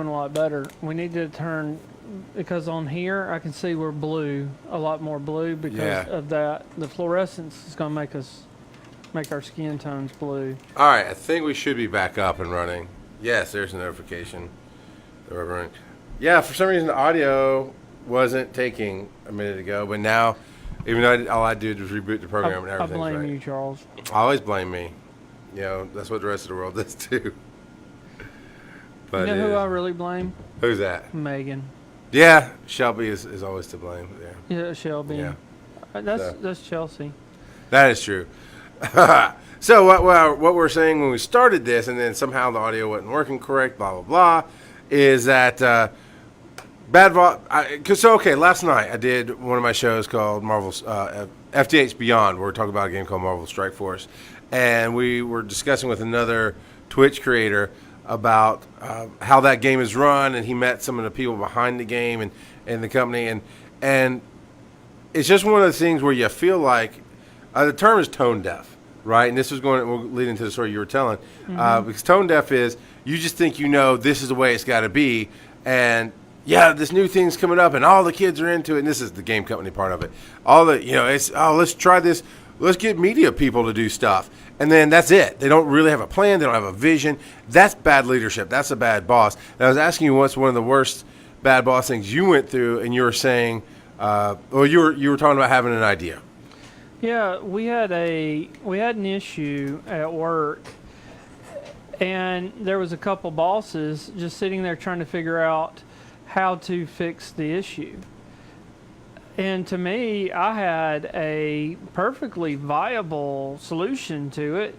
a lot better. We need to turn, because on here I can see we're blue, a lot more blue because of that. The fluorescence is going to make our skin tones blue. All right, I think we should be back up and running. Yes, there's a notification that we're running. Yeah, for some reason the audio wasn't taking a minute ago, but now, even though all I did was reboot the program and everything's I blame right. you, Charles. Always blame me. You know, that's what the rest of the world does too. But you know who I really blame? Who's that? Megan. Yeah, Shelby is always to blame there. Yeah, Shelby. Yeah. That's Chelsea. That is true. So what we're saying when we started this, and then somehow the audio wasn't working correct, blah blah blah, is that last night I did one of my shows called Marvel's FTH Beyond, where we're talking about a game called Marvel Strike Force, and we were discussing with another Twitch creator about how that game is run, and he met some of the people behind the game and the company, and it's just one of those things where you feel like the term is tone deaf, right? And this will lead into the story you were telling, because tone deaf is you just think this is the way it's got to be, and yeah, this new thing's coming up, and all the kids are into it, and this is the game company part of it. Let's try this. Let's get media people to do stuff. And then that's it. They don't really have a plan. They don't have a vision. That's bad leadership. That's a bad boss. And I was asking you what's one of the worst bad boss things you went through, and you were saying, you were talking about having an idea. Yeah, we had an issue at work, and there was a couple bosses just sitting there trying to figure out how to fix the issue. And to me, I had a perfectly viable solution to it.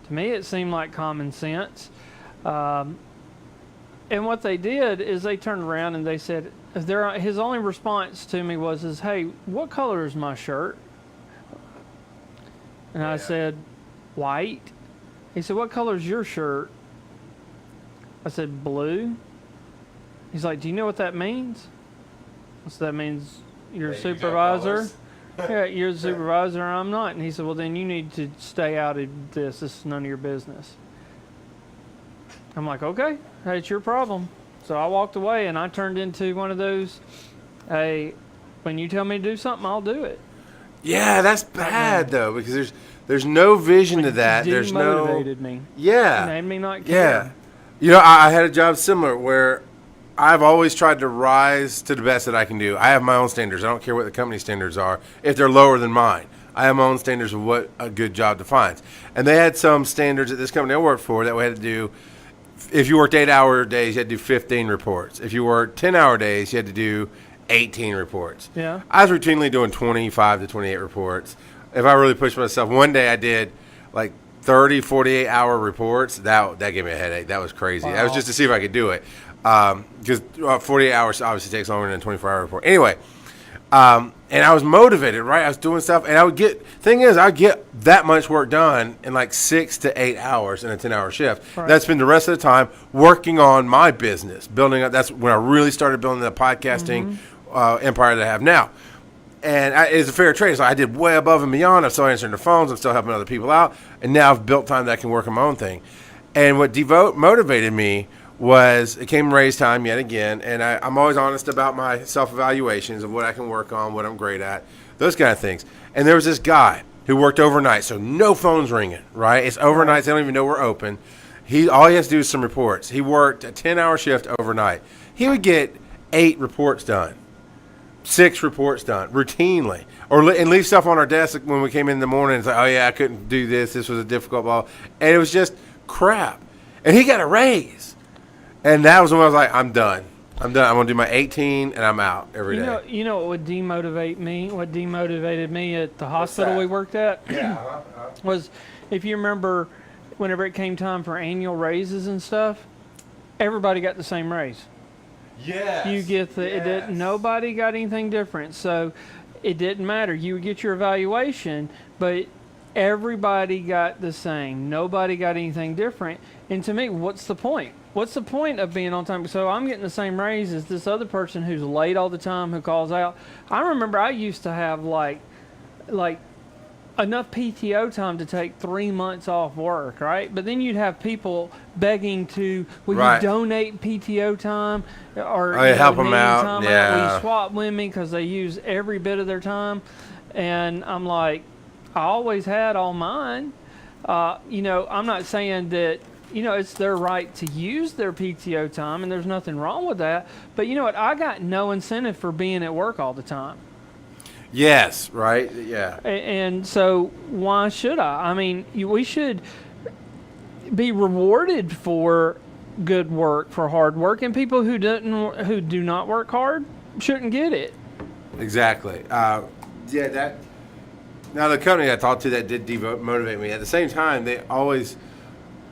To me, it seemed like common sense. And what they did is they turned around and they said, his only response to me was, hey, what color is my shirt? And I said, white. He said, what color is your shirt? I said, blue. He's like, do you know what that means? I said, that means you're a supervisor. Yeah, you're the supervisor, I'm not. And he said, well, then you need to stay out of this. This is none of your business. I'm like, okay, hey, it's your problem. So I walked away, and I turned into one of those, hey, when you tell me to do something, I'll do it. Yeah, that's bad, though, because there's no vision to that. There's no... Demotivated me. Yeah. It made me not care. Yeah. I had a job similar where I've always tried to rise to the best that I can do. I have my own standards. I don't care what the company standards are if they're lower than mine. I have my own standards of what a good job defines. And they had some standards at this company I worked for that we had to do. If you worked 8-hour days, you had to do 15 reports. If you worked 10-hour days, you had to do 18 reports. Yeah. I was routinely doing 25 to 28 reports. If I really pushed myself, one day I did like 30, 48-hour reports. That gave me a headache. That was crazy. Wow. That was just to see if I could do it. Because 48 hours obviously takes longer than a 24-hour report. Anyway, and I was motivated, right? I was doing stuff, and I'd get that much work done in like 6 to 8 hours in a 10-hour shift. Right. That's been the rest of the time working on my business, building up. That's when I really started building the podcasting empire that I have now. And it's a fair trade. So I did way above and beyond. I'm still answering the phones. I'm still helping other people out. And now I've built time that I can work on my own thing. And what motivated me was it came raise time yet again. And I'm always honest about my self-evaluations of what I can work on, what I'm great at, those kind of things. And there was this guy who worked overnight. So no phones ringing, right? It's overnight. They don't even know we're open. All he has to do is some reports. He worked a 10-hour shift overnight. He would get 8 reports done. 6 reports done routinely, and leave stuff on our desk when we came in the morning. It's like, oh yeah, I couldn't do this. This was a difficult ball, and it was just crap. And he got a raise, and that was when I was like, I'm done. I'm gonna do my 18, and I'm out every day. You know what would demotivate me? What demotivated me at the hospital we worked at? Yeah. Was, if you remember, whenever it came time for annual raises and stuff, everybody got the same raise. Yes. You get nobody got anything different, so it didn't matter. You would get your evaluation, but everybody got the same. Nobody got anything different. And to me, what's the point? What's the point of being on time? So I'm getting the same raise as this other person who's late all the time, who calls out. I remember I used to have like enough PTO time to take 3 months off work, right? But then you'd have people begging to, will Right. you donate PTO time or Oh, yeah, help 'em needing out, time yeah. Will you swap with me because they use every bit of their time? And I'm like, I always had all mine. I'm not saying that, it's their right to use their PTO time, and there's nothing wrong with that. But you know what? I got no incentive for being at work all the time. Yes, right? Yeah. And so why should I? I mean, we should be rewarded for good work, for hard work, and people who do not work hard shouldn't get it. Exactly. Now, the company I talked to that did motivate me. At the same time, they always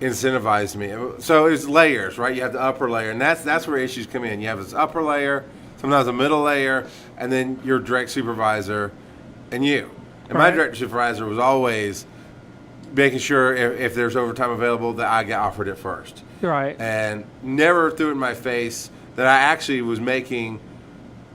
incentivized me. So it's layers, right? You have the upper layer, and that's where issues come in. You have this upper layer, sometimes a middle layer, and then your direct supervisor and you. And my direct supervisor was always making sure if there's overtime available that I get offered it first. Right. And never threw it in my face that I actually was making.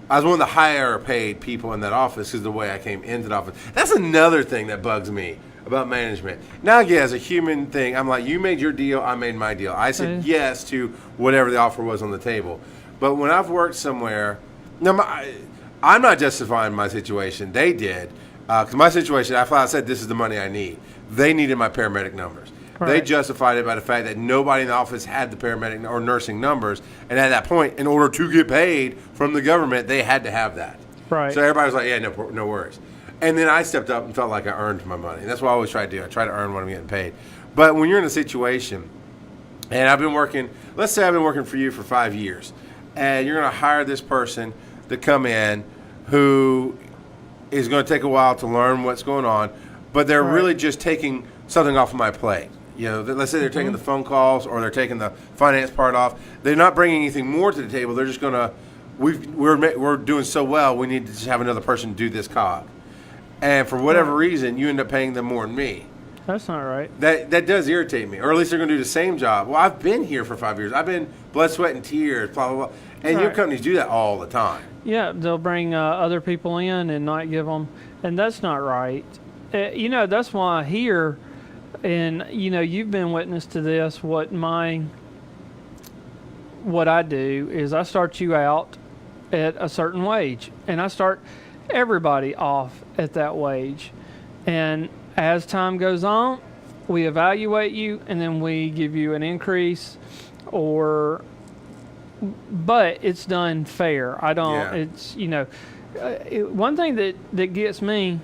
I was one of the higher paid people in that office because of the way I came into the office. That's another thing that bugs me about management. Now, again, as a human thing, I'm like, you made your deal, I made my deal. I said yes to whatever the offer was on the table. But when I've worked somewhere, I'm not justifying my situation. They did. Because my situation, I said this is the money I need. They needed my paramedic numbers. Right. They justified it by the fact that nobody in the office had the paramedic or nursing numbers. And at that point, in order to get paid from the government, they had to have that. Right. So everybody was like, yeah, no worries. And then I stepped up and felt like I earned my money. And that's what I always try to do. I try to earn what I'm getting paid. But when you're in a situation, and I've been working, let's say I've been working for you for 5 years, and you're going to hire this person to come in who is going to take a while to learn what's going on, but they're really just taking something off of my plate. Let's say they're taking the phone calls or they're taking the finance part off. They're not bringing anything more to the table. They're just going to, we're doing so well, we need to just have another person do this cog. And for whatever reason, you end up paying them more than me. That's not right. That does irritate me. Or at least they're going to do the same job. Well, I've been here for 5 years. I've been blood, sweat, and tears, blah, blah, blah. And your companies do that all the time. Yeah, they'll bring other people in and not give them, and that's not right. That's why here, and you've been witness to this. What I do is I start you out at a certain wage, and I start everybody off at that wage, and as time goes on, we evaluate you, and then we give you an increase, but it's done fair. I don't. Yeah. It's one thing that gets me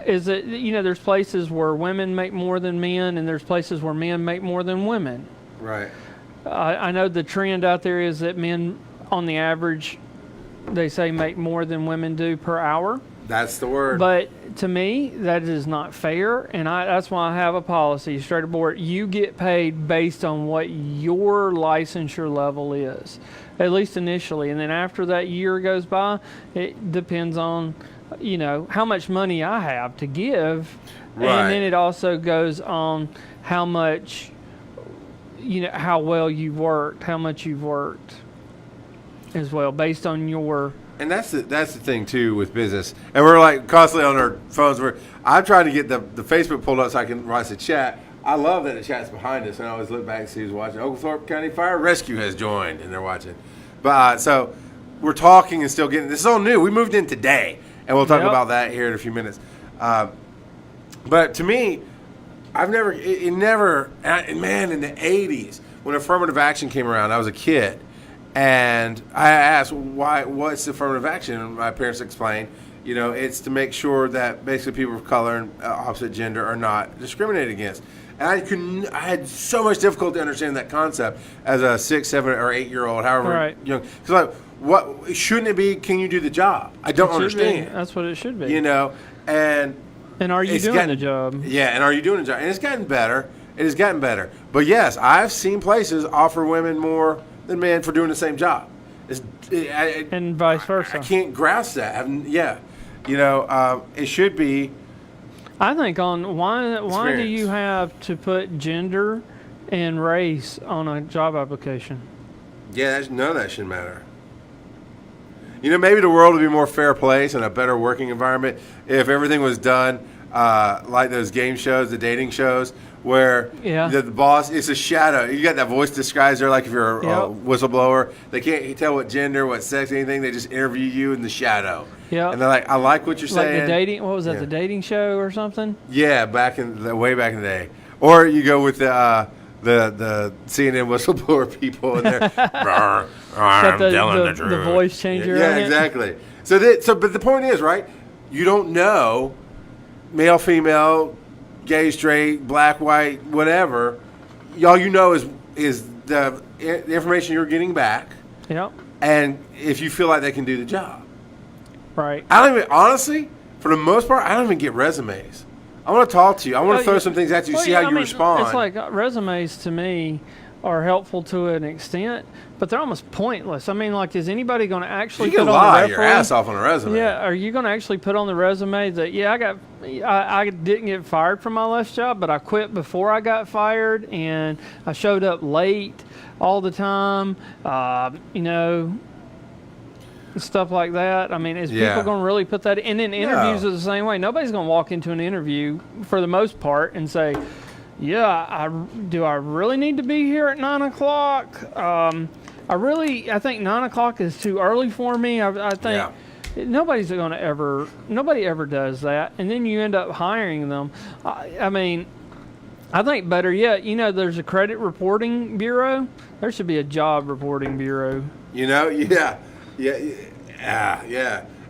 is that there's places where women make more than men, and there's places where men make more than women. Right. I know the trend out there is that men, on the average, they say make more than women do per hour. That's the word. But to me, that is not fair, and that's why I have a policy straight aboard. You get paid based on what your licensure level is, at least initially, and then after that year goes by, it depends on how much money I have to give, right. And then it also goes on how much, how well you've worked, how much you've worked as well, based on your. And that's the thing too with business, and we're like constantly on our phones. I'm trying to get the Facebook pulled up so I can write the chat. I love that the chat's behind us, and I always look back and see who's watching. Oglethorpe County Fire Rescue has joined, and they're watching. But so we're talking and still getting. This is all new. We moved in today, and we'll talk about that here in a few minutes. But to me, I've never, in the 80s when affirmative action came around, I was a kid. And I asked, what's affirmative action? And my parents explained, it's to make sure that basically people of color and opposite gender are not discriminated against. And I had so much difficulty understanding that concept as a 6, 7, or 8-year-old, however young. Because what shouldn't it be? Can you do the job? I don't understand. That's what it should be. And are you doing the job? Yeah, and are you doing the job? And it's gotten better. It has gotten better. But yes, I've seen places offer women more than men for doing the same job. And vice versa. I can't grasp that. It should be. I think why do you have to put gender and race on a job application? Yeah, none of that should matter. Maybe the world would be a more fair place and a better working environment if everything was done like those game shows, the dating shows, where Yeah. the boss is a shadow. You got that voice disguiser, like if you're a Yep. whistleblower. They can't tell what gender, what sex, anything. They just interview you in the shadow. Yep. And they're like, I like what you're Like saying. the dating, what was that, Yeah. the dating show or something? Yeah, way back in the day. Or you go with the CNN whistleblower people, and they're I'm telling the truth. The voice changer. Yeah, on it. exactly. But the point is, right? You don't know, male, female, gay, straight, black, white, whatever. All you know is the information you're getting back, Yep. and if you feel like they can do the job. Right. I don't even, honestly, for the most part, I don't even get resumes. I want to talk to you. I want to throw some things at you, see how you respond. It's like resumes to me are helpful to an extent, but they're almost pointless. I mean, like, is anybody going to actually you can put on lie the your reference? ass off on a resume. Yeah, are you going to actually put on the resume that, yeah, I didn't get fired from my last job, but I quit before I got fired, and I showed up late all the time, stuff like that. I mean, is people going to really put that? And then interviews are the same way. Nobody's going to walk into an interview, for the most part, and say, yeah, do I really need to be here at 9 o'clock? I think 9 o'clock is too early for me. I think nobody ever does that. And then you end up hiring them. I mean, I think better yet, there's a credit reporting bureau. There should be a job reporting bureau. Yeah.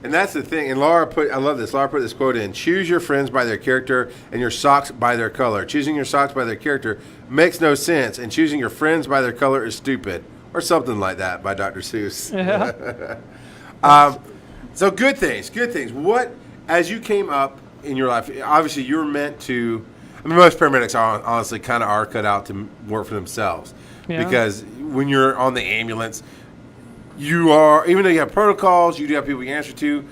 And that's the thing. And I love this. Laura put this quote in: "Choose your friends by their character and your socks by their color. Choosing your socks by their character makes no sense, and choosing your friends by their color is stupid," or something like that by Dr. Seuss. Yeah. So good things. What, as you came up in your life, obviously you were meant to. I mean, most paramedics honestly kind of are cut out to work for themselves, because when you're on the ambulance, you are, even though you have protocols, you do have people you answer to.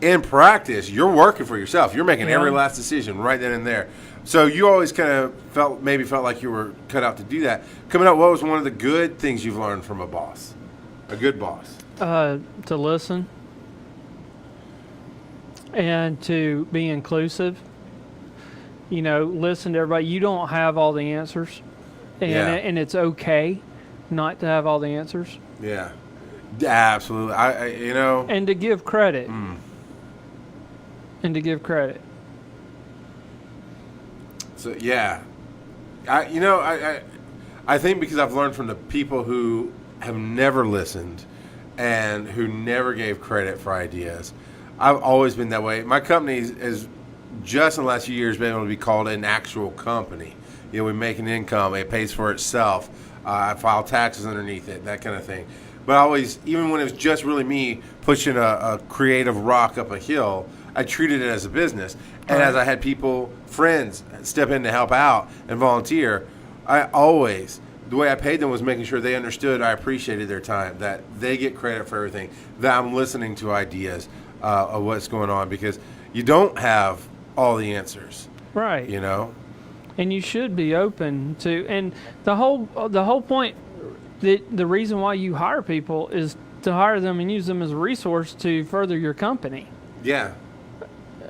In practice, you're working for yourself. You're making every last decision right then and there. So you always kind of felt like you were cut out to do that. Coming up, what was one of the good things you've learned from a boss? A good boss? To listen and to be inclusive. Listen to everybody. You don't have all the answers, and it's okay not to have all the answers. Yeah. Absolutely. And to give credit. And to give credit. So yeah, I think because I've learned from the people who have never listened and who never gave credit for ideas. I've always been that way. My company is just in the last few years been able to be called an actual company. We make an income. It pays for itself. I file taxes underneath it, that kind of thing. But always, even when it was just really me pushing a creative rock up a hill, I treated it as a business. And as I had friends, step in to help out and volunteer, the way I paid them was making sure they understood I appreciated their time, that they get credit for everything, that I'm listening to ideas of what's going on, because you don't have all the answers. Right. And you should be open to, and the whole point, the reason why you hire people is to hire them and use them as a resource to further your company. Yeah.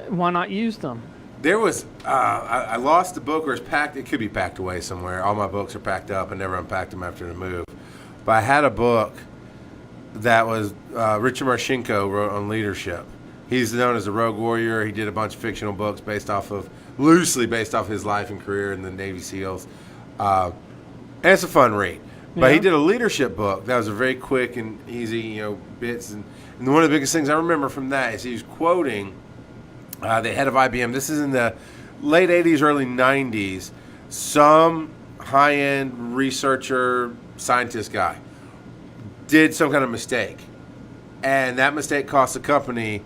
Why not use them? There was, I lost the book, or it's packed. It could be packed away somewhere. All my books are packed up. I never unpacked them after the move. But I had a book that was Richard Marcinko wrote on leadership. He's known as a rogue warrior. He did a bunch of fictional books loosely based off his life and career in the Navy SEALs. And it's a fun read. But he did a leadership book that was a very quick and easy, bits. And one of the biggest things I remember from that is he was quoting the head of IBM. This is in the late 80s, early 90s. Some high-end researcher, scientist guy did some kind of mistake. And that mistake cost the company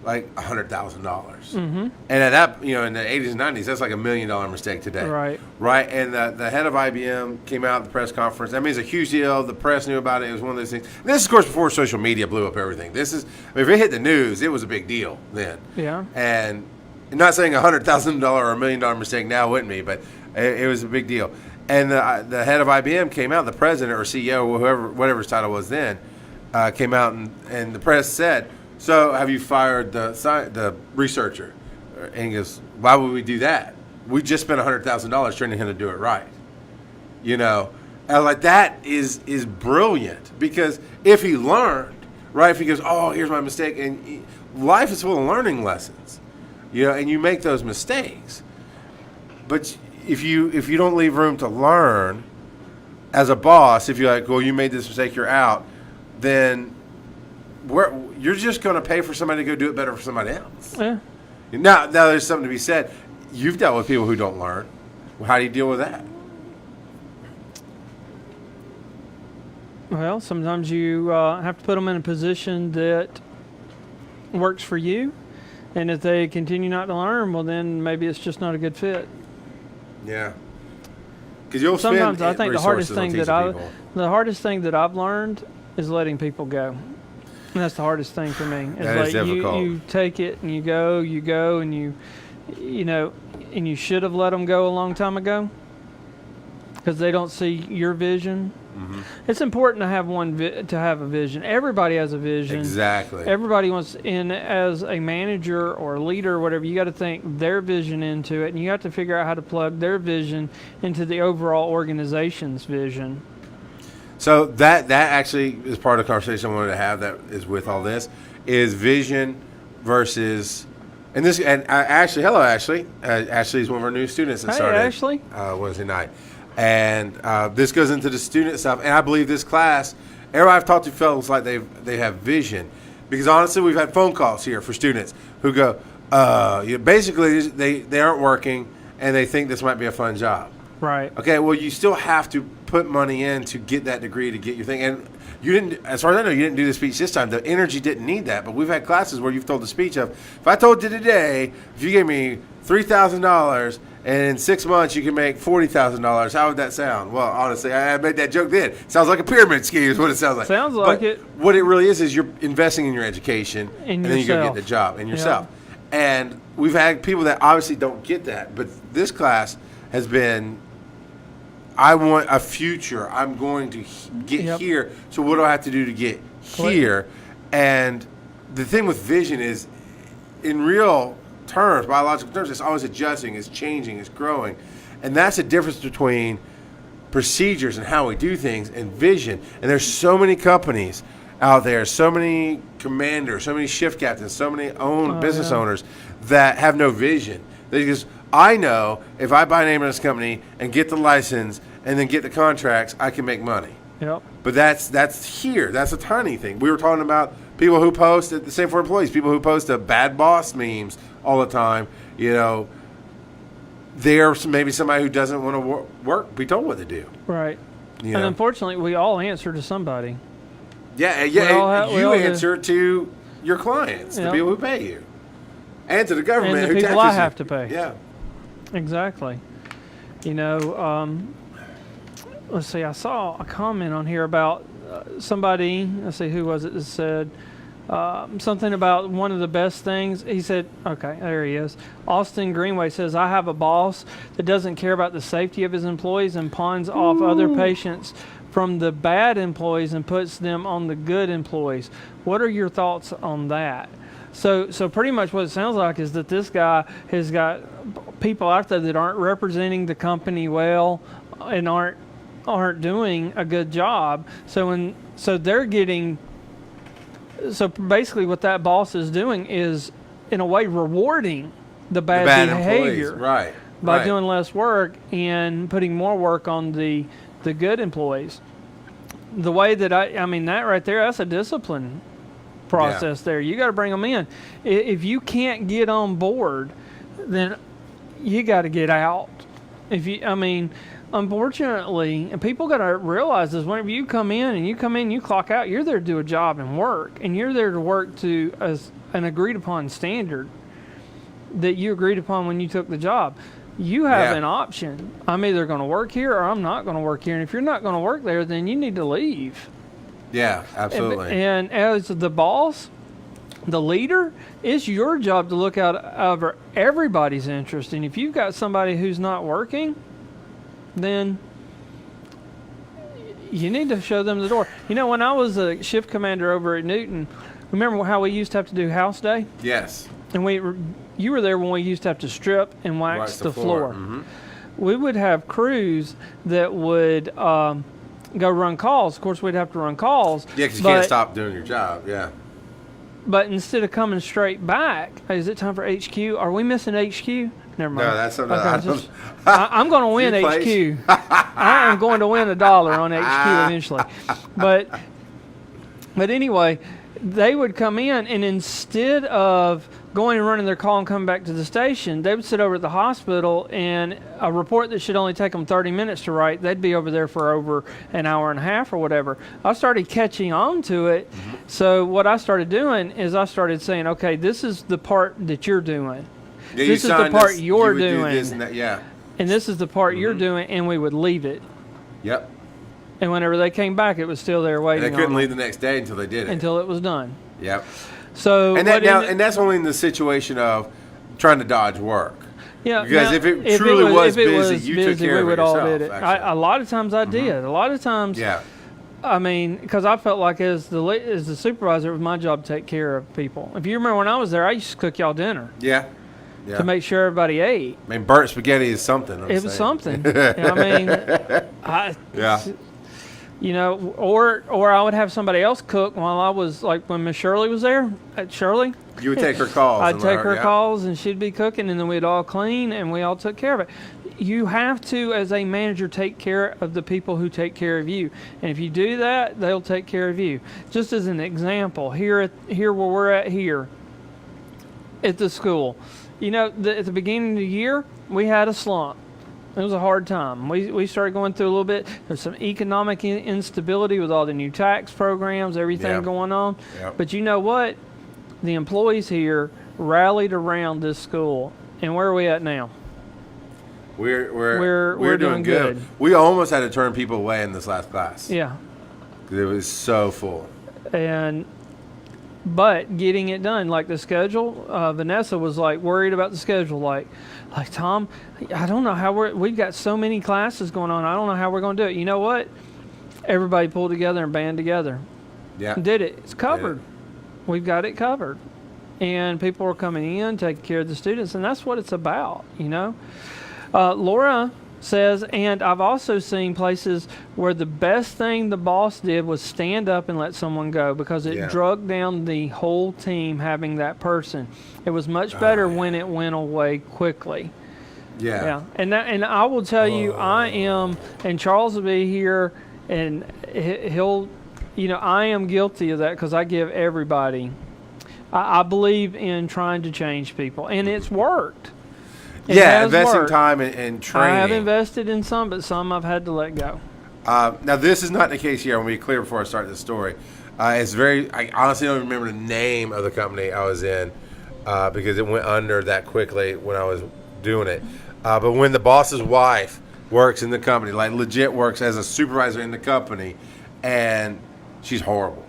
like $100,000. Mm-hmm. And at that, in the 80s and 90s, that's like $1 million mistake today. Right. And the head of IBM came out at the press conference. I mean, it's a huge deal. The press knew about it. It was one of those things. And this is, of course, before social media blew up everything. If it hit the news, it was a big deal then. Yeah. And I'm not saying $100,000 or $1 million mistake now wouldn't be, but it was a big deal. And the head of IBM came out, the president or CEO, or whatever his title was then, came out and the press said, "So have you fired the researcher?" And he goes, why would we do that? We just spent $100,000 training him to do it right. You know, and like that is brilliant, because if he learned, right, if he goes, oh, here's my mistake, and life is full of learning lessons, you know, and you make those mistakes. But if you don't leave room to learn as a boss, if you're like, well, you made this mistake, you're out, then you're just going to pay for somebody to go do it better for somebody else. Yeah. Now there's something to be said. You've dealt with people who don't learn. Well, how do you deal with that? Well, sometimes you have to put them in a position that works for you, and if they continue not to learn, well, then maybe it's just not a good fit. Yeah. Because you'll sometimes spend I think the hardest thing that I've learned is letting people go. And that's the hardest thing for me. It's that is difficult. You take it and you go, and you know, and you should have let them go a long time ago because they don't see your vision. Mm-hmm. It's important to have to have a vision. Everybody has a vision. Exactly. Everybody wants in as a manager or a leader or whatever. You got to think their vision into it, and you have to figure out how to plug their vision into the overall organization's vision. So that actually is part of the conversation I wanted to have. That is with all this is vision versus. And Ashley, hello Ashley. Ashley is one of our new students that started Ashley. Wednesday night. And this goes into the student stuff. And I believe this class, everybody I've talked to feels like they have vision. Because honestly, we've had phone calls here for students who go, basically they aren't working and they think this might be a fun job. Right. Okay, well, you still have to put money in to get that degree, to get your thing. And you didn't, as far as I know, you didn't do the speech this time. The energy didn't need that. But we've had classes where you've told the speech of, if I told you today, if you gave me $3,000 and in 6 months you can make $40,000, how would that sound? Well, honestly, I made that joke then. Sounds like a pyramid scheme is what it sounds like. Sounds like it. What it really is you're investing in your education, and then you go get the job in yourself. Yeah. And we've had people that obviously don't get that. But this class has been, I want a future. I'm going to get here. So what do I have to do to get here? And the thing with vision is, in real terms, biological terms, it's always adjusting, it's changing, it's growing. And that's the difference between procedures and how we do things and vision. And there's so many companies out there, so many commanders, so many shift captains, so many business owners that have no vision. They just, I know if I buy an ambulance company and get the license and then get the contracts, I can make money. Yep. But that's here. That's a tiny thing. We were talking about people who post the same for employees, people who post bad boss memes all the time. You know, there's maybe somebody who doesn't want to be told what to do. Right. And unfortunately, we all answer to somebody. Yeah. You answer to your clients, the people who pay you, and to the government and the who people taxes I have you. to pay. Yeah. Exactly. You know, let's see. I saw a comment on here about somebody. Let's see, who was it that said something about one of the best things. He said, okay, there he is. Austin Greenway says, I have a boss that doesn't care about the safety of his employees and pawns off other patients from the bad employees and puts them on the good employees. What are your thoughts on that? So pretty much what it sounds like is that this guy has got people out there that aren't representing the company well and aren't doing a good job. So they're getting. So basically, what that boss is doing is, in a way, rewarding the bad behavior, right? By doing less work and putting more work on the good employees. The way that I mean that right there, that's a discipline process there. You got to bring them in. If you can't get on board, then you got to get out. Unfortunately, and people got to realize this, whenever you come in, you clock out, you're there to do a job and work, and you're there to work to as an agreed upon standard that you agreed upon when you took the job. You have an option. I'm either going to work here or I'm not going to work here. And if you're not going to work there, then you need to leave. Yeah, absolutely. And as the boss, the leader, it's your job to look out over everybody's interest. And if you've got somebody who's not working, then you need to show them the door. You know, when I was a shift commander over at Newton, remember how we used to have to do house day? Yes. you were there when we used to have to strip and wax the floor. Mm-hmm. We would have crews that would go run calls. Of course, we'd have to run calls. Yeah, because you can't stop doing your job. Yeah. But instead of coming straight back, hey, is it time for HQ? Are we missing HQ? Never mind. No, that's something I'm going to win HQ. I am going to win $1 on HQ eventually. But anyway, they would come in, and instead of going and running their call and coming back to the station, they would sit over at the hospital, and a report that should only take them 30 minutes to write, they'd be over there for over an hour and a half or whatever. I started catching on to it. Mm-hmm. So what I started doing is I started saying, okay, this is the part that you're doing. Yeah, this is the part you're doing. Do this and that, yeah. And this is the part you're doing, and we would leave it. Yep. And whenever they came back, it was still there waiting. And they couldn't leave the next day until they did it. Until it was done. Yep. So and that's only in the situation of trying to dodge work. Yeah. Because if it truly was busy, you took care of it yourself. All did it. A lot of times I did. A lot of times. Yeah. I mean, because I felt like as the supervisor, it was my job to take care of people. If you remember when I was there, I used to cook y'all dinner. Yeah. Yeah. To make sure everybody ate. I mean, burnt spaghetti is something. It was something. I mean, yeah. You know, or I would have somebody else cook while I was, like when Miss Shirley was there. Shirley? You would take her calls. I'd take her calls, and she'd be cooking, and then we'd all clean, and we all took care of it. You have to, as a manager, take care of the people who take care of you. And if you do that, they'll take care of you. Just as an example, here where we're at here at the school, you know, at the beginning of the year, we had a slump. It was a hard time. We started going through a little bit. There's some economic instability with all the new tax programs, everything going on. Yep. But you know what? The employees here rallied around this school. And where are we at now? We're doing good. We almost had to turn people away in this last class. Yeah. Because it was so full. But getting it done, like the schedule, Vanessa was like worried about the schedule. Like Tom, I don't know how we've got so many classes going on. I don't know how we're going to do it. You know what? Everybody pulled together and band together. Yeah. Did it. It's covered. We've got it covered. And people are coming in, taking care of the students, and that's what it's about, you know. Laura says, and I've also seen places where the best thing the boss did was stand up and let someone go because it drug down the whole team having that person. It was much better when it went away quickly. Yeah. And I will tell you, I am, and Charles will be here, and he'll, you know, I am guilty of that because I give everybody. I believe in trying to change people, and it's worked. Investing time and training. I have invested in some, but some I've had to let go. Now, this is not the case here. I want to be clear before I start this story. I honestly don't remember the name of the company I was in because it went under that quickly when I was doing it. But when the boss's wife works in the company, like legit works as a supervisor in the company, and she's horrible.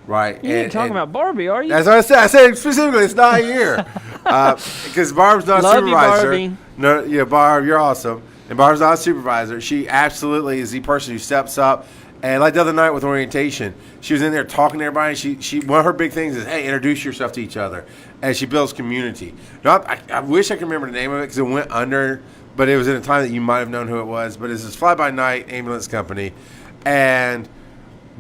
Right. You ain't talking about Barbie, are you? That's what I said. I said specifically, it's not here. Because Barb's not a supervisor. You, Barbie. No, yeah, Barb, you're awesome. And Barb's not a supervisor. She absolutely is the person who steps up. And like the other night with orientation, she was in there talking to everybody. She one of her big things is, hey, introduce yourself to each other. And she builds community. Now, I wish I could remember the name of it because it went under, but it was in a time that you might have known who it was. But it's this fly-by-night ambulance company. And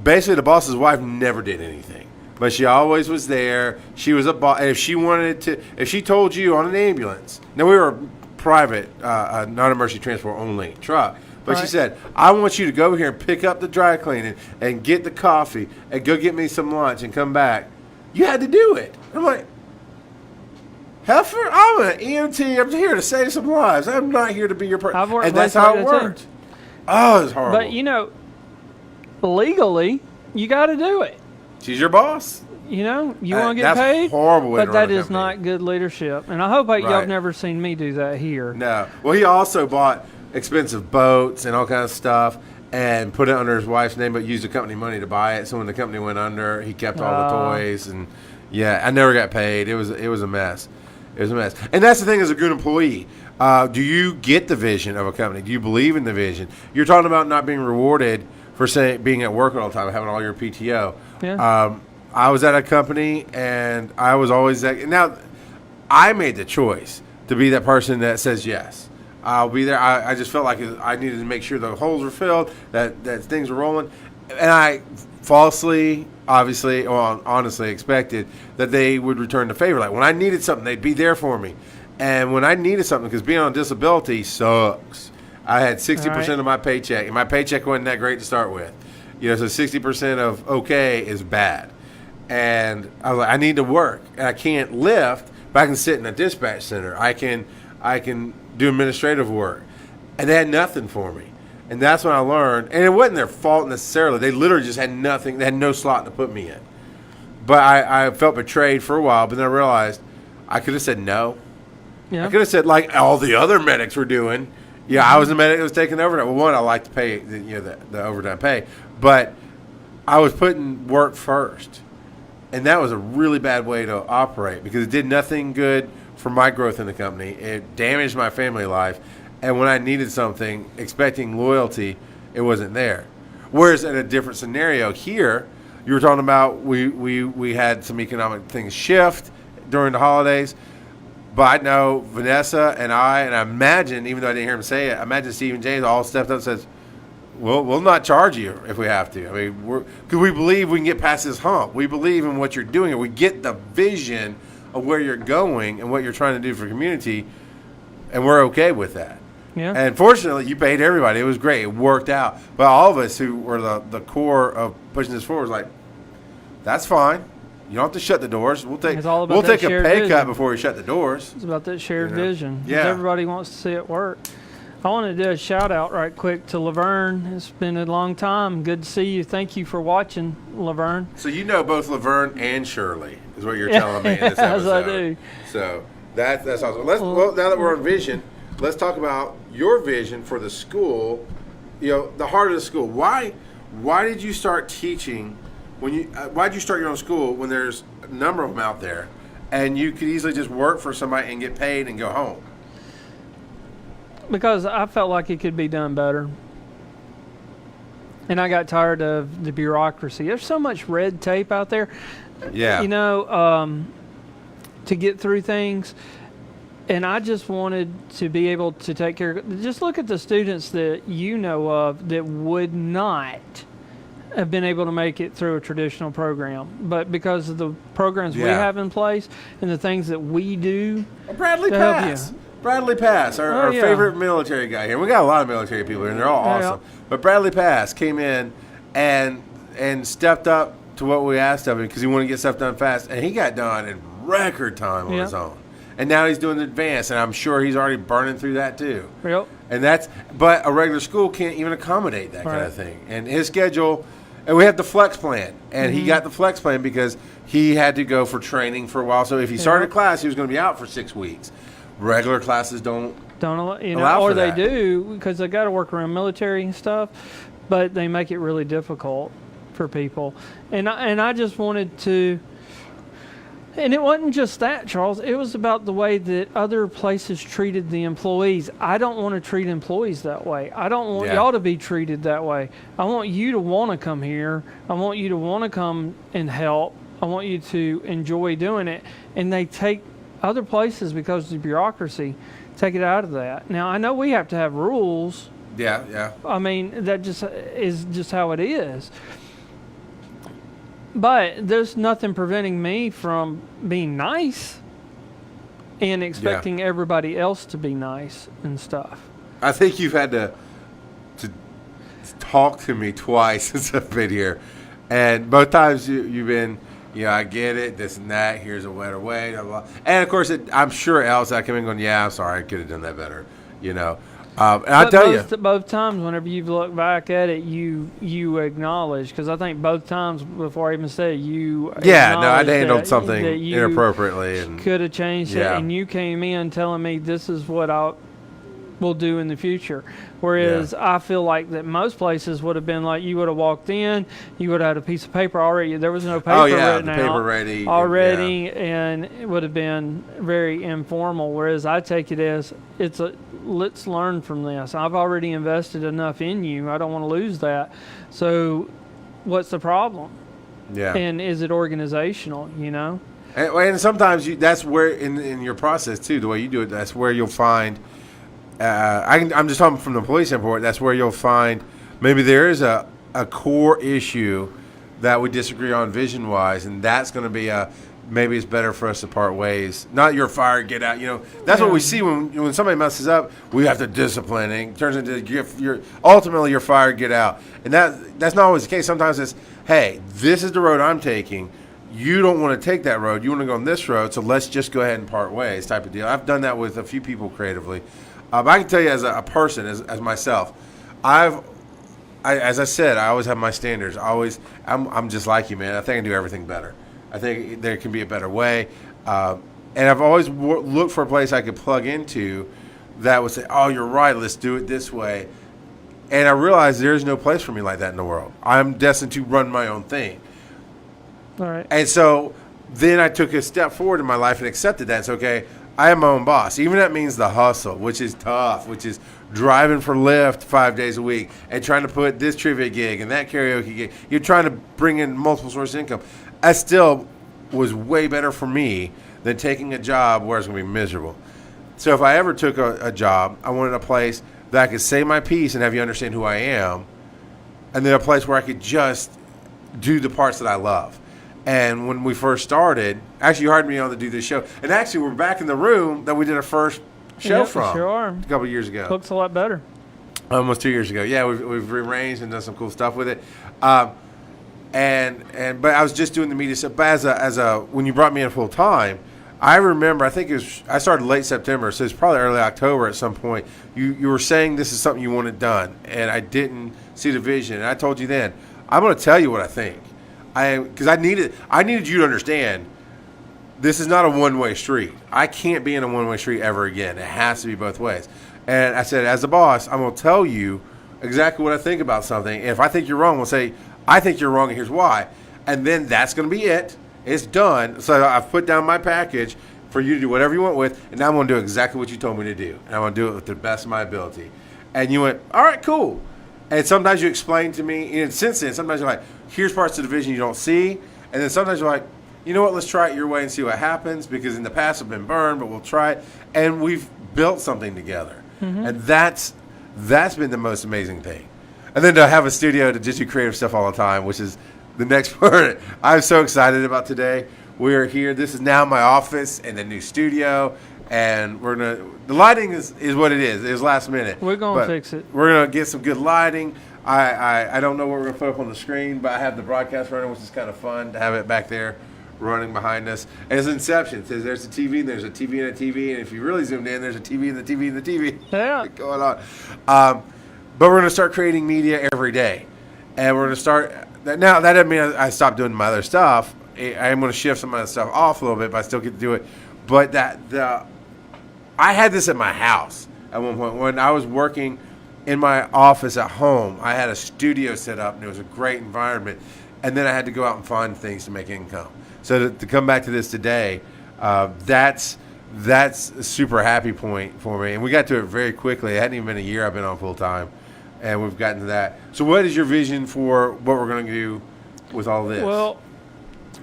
basically, the boss's wife never did anything, but she always was there. She was a boss. If she told you on an ambulance, now we were a private, non-emergency transport only truck, but she said, I want you to go here and pick up the dry cleaning and get the coffee and go get me some lunch and come back. You had to do it. I'm like, heifer, I'm an EMT. I'm here to save some lives. I'm not here to be your person. And that's how it worked. Oh, it's horrible. But, you know, legally, you got to do it. She's your boss. You know, you want to get paid. That's horrible. But that is not good leadership. And I hope y'all have never seen me do that here. No. Well, he also bought expensive boats and all kinds of stuff and put it under his wife's name, but used the company money to buy it. So when the company went under, he kept all the toys. And I never got paid. It was a mess. It was a mess. And that's the thing as a good employee. Do you get the vision of a company? Do you believe in the vision? You're talking about not being rewarded for being at work all the time, having all your PTO. Yeah. I was at a company, and I was always now. I made the choice to be that person that says yes. I'll be there. I just felt like I needed to make sure the holes were filled, that things were rolling. And I falsely, obviously, well, honestly expected that they would return the favor. Like when I needed something, they'd be there for me. And when I needed something, because being on disability sucks. I had 60% of my paycheck, and my paycheck wasn't that great to start with. So 60% of okay is bad. And I was like, I need to work, and I can't lift, but I can sit in a dispatch center. I can do administrative work. And they had nothing for me. And that's when I learned, and it wasn't their fault necessarily. They literally just had nothing. They had no slot to put me in. But I felt betrayed for a while, but then I realized I could have said no. Yeah. I could have said, like all the other medics were doing, I was the medic that was taking overtime. Well, one, I like to pay the overtime pay, but I was putting work first. And that was a really bad way to operate because it did nothing good for my growth in the company. It damaged my family life. And when I needed something, expecting loyalty, it wasn't there. Whereas in a different scenario here, you were talking about we had some economic things shift during the holidays. But I know Vanessa and I imagine, even though I didn't hear him say it, I imagine Steve and James all stepped up and says, we'll not charge you if we have to. I mean, because we believe we can get past this hump. We believe in what you're doing, and we get the vision of where you're going and what you're trying to do for community, and we're okay with that. Yeah. And fortunately, you paid everybody. It was great. It worked out. But all of us who were the core of pushing this forward was like, that's fine. You don't have to shut the doors. We'll take a pay cut before we shut the doors. It's about that shared vision. Yeah. Everybody wants to see it work. I want to do a shout out right quick to Laverne. It's been a long time. Good to see you. Thank you for watching, Laverne. So you know both Laverne and Shirley is what you're telling me in this episode. Yes, I do. So that's awesome. Well, now that we're on vision, let's talk about your vision for the school. The heart of the school. Why did you start teaching? Why did you start your own school when there's a number of them out there, and you could easily just work for somebody and get paid and go home? Because I felt like it could be done better. And I got tired of the bureaucracy. There's so much red tape out there. Yeah. To get through things. And I just wanted to be able to take care of. Just look at the students that you know of that would not have been able to make it through a traditional program. But because of the programs we have in place and the things that we do. Bradley Pass. Bradley Pass, our favorite military guy here. We got a lot of military people here, and they're all awesome. But Bradley Pass came in and stepped up to what we asked of him because he wanted to get stuff done fast, and he got done in record time on his own. And now he's doing advanced, and I'm sure he's already burning through that too. Yep. But a regular school can't even accommodate that kind of thing. And his schedule, and we have the flex plan, and he got the flex plan because he had to go for training for a while. So if he started class, he was going to be out for 6 weeks. Regular classes don't allow or for they that. do because they got to work around military and stuff, but they make it really difficult for people. And I just wanted to, and it wasn't just that, Charles. It was about the way that other places treated the employees. I don't want to treat employees that way. I don't want y'all to be treated that way. I want you to want to come here. I want you to want to come and help. I want you to enjoy doing it. And they take other places, because of the bureaucracy, take it out of that. Now, I know we have to have rules. Yeah. I mean, that just is just how it is. But there's nothing preventing me from being nice and expecting everybody else to be nice and stuff. I think you've had to talk to me twice since I've been here. And both times you've been... I get it, this and that, here's a better way, blah, blah. And, of course, I'm sure else I come in going, I'm sorry, I could have done that better, And I tell you. Both times, whenever you've looked back at it, you acknowledge, because I think both times before I even said it, you I handled something inappropriately. And could have changed it, and you came in telling me this is what I will do in the future. Whereas I feel like that most places would have been like, you would have walked in, you would have had a piece of paper already. There was no paper written out paper ready already, and it would have been very informal. Whereas I take it as let's learn from this. I've already invested enough in you. I don't want to lose that. So what's the problem? Yeah. And is it organizational, you know? And sometimes that's where in your process too, the way you do it, that's where you'll find. I'm just talking from the police standpoint. That's where you'll find maybe there is a core issue that we disagree on vision wise, and that's going to be maybe it's better for us to part ways. Not your fire, get out. You know, that's what we see when somebody messes up. We have to discipline, and it turns into ultimately your fire, get out. And that's not always the case. Sometimes it's, hey, this is the road I'm taking. You don't want to take that road. You want to go on this road, so let's just go ahead and part ways type of deal. I've done that with a few people creatively. But I can tell you as a person, as myself, as I said, I always have my standards. I'm just like you, man. I think I can do everything better. I think there can be a better way. And I've always looked for a place I could plug into that would say, oh, you're right, let's do it this way. And I realized there's no place for me like that in the world. I'm destined to run my own thing. All right. And so then I took a step forward in my life and accepted that. It's okay, I am my own boss. Even that means the hustle, which is tough, which is driving for Lyft 5 days a week and trying to put this trivia gig and that karaoke gig. You're trying to bring in multiple sources of income. That still was way better for me than taking a job where I was going to be miserable. So if I ever took a job, I wanted a place that I could say my piece and have you understand who I am, and then a place where I could just do the parts that I love. And when we first started, actually you hired me on to do this show. And actually we're back in the room that we did our first show from. Sure are. A couple of years ago. Looks a lot better. Almost 2 years ago. Yeah, we've rearranged and done some cool stuff with it. But I was just doing the media stuff. But when you brought me in full time, I remember, I started late September, so it's probably early October at some point. You were saying this is something you wanted done, and I didn't see the vision. And I told you then, I'm going to tell you what I think. Because I needed you to understand this is not a one-way street. I can't be in a one-way street ever again. It has to be both ways. And I said, as a boss, I'm going to tell you exactly what I think about something. And if I think you're wrong, we'll say, I think you're wrong and here's why. And then that's going to be it. It's done. So I've put down my package for you to do whatever you want with, and now I'm going to do exactly what you told me to do. And I'm going to do it with the best of my ability. And you went, all right, cool. And sometimes you explain to me, and since then, sometimes you're like, here's parts of the vision you don't see. And then sometimes you're like, you know what, let's try it your way and see what happens, because in the past I've been burned, but we'll try it. And we've built something together. Mm-hmm. And that's been the most amazing thing. And then to have a studio to just do creative stuff all the time, which is the next part I'm so excited about today. We're here. This is now my office and the new studio. And the lighting is what it is. It's last minute. We're going to fix it. We're going to get some good lighting. I don't know what we're going to put up on the screen, but I have the broadcast running, which is kind of fun to have it back there running behind us. And it's Inception. It says there's a TV, and there's a TV and a TV. And if you really zoomed in, there's a TV and the TV and the TV. Yeah. going on. But we're going to start creating media every day. And we're going to start. Now, that doesn't mean I stopped doing my other stuff. I am going to shift some of that stuff off a little bit, but I still get to do it. But I had this at my house at one point. When I was working in my office at home, I had a studio set up, and it was a great environment. And then I had to go out and find things to make income. So to come back to this today, that's a super happy point for me. And we got to it very quickly. It hadn't even been a year I've been on full time, and we've gotten to that. So what is your vision for what we're going to do with all this? Well,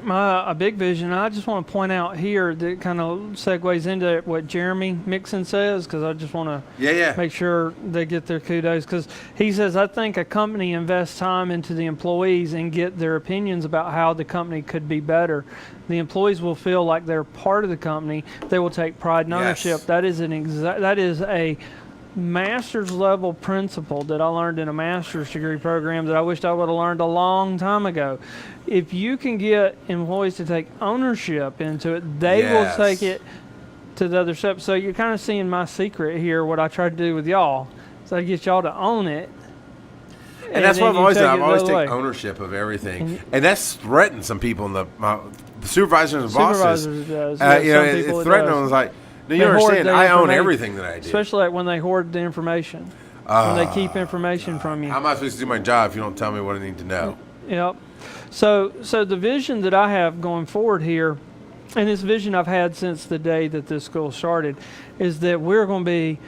a big vision, I just want to point out here that kind of segues into what Jeremy Mixon says, because I just want to make sure they get their kudos. Because he says, I think a company invests time into the employees and get their opinions about how the company could be better. The employees will feel like they're part of the company. They will take pride and ownership. Yes. That is a master's level principle that I learned in a master's degree program that I wished I would have learned a long time ago. If you can get employees to take ownership into it, they will take it to the other step. So you're kind of seeing my secret here, what I try to do with y'all. So I get y'all to own it. And that's what I've always done. I've always taken ownership of everything. And that's threatened some people in the supervisors and bosses. Does. It threatened them. It was like, no, you understand, I own everything that I do. Especially like when they hoard the information. When they keep information from you. How am I supposed to do my job if you don't tell me what I need to know? Yep. So the vision that I have going forward here, and this vision I've had since the day that this school started, is that we're going to be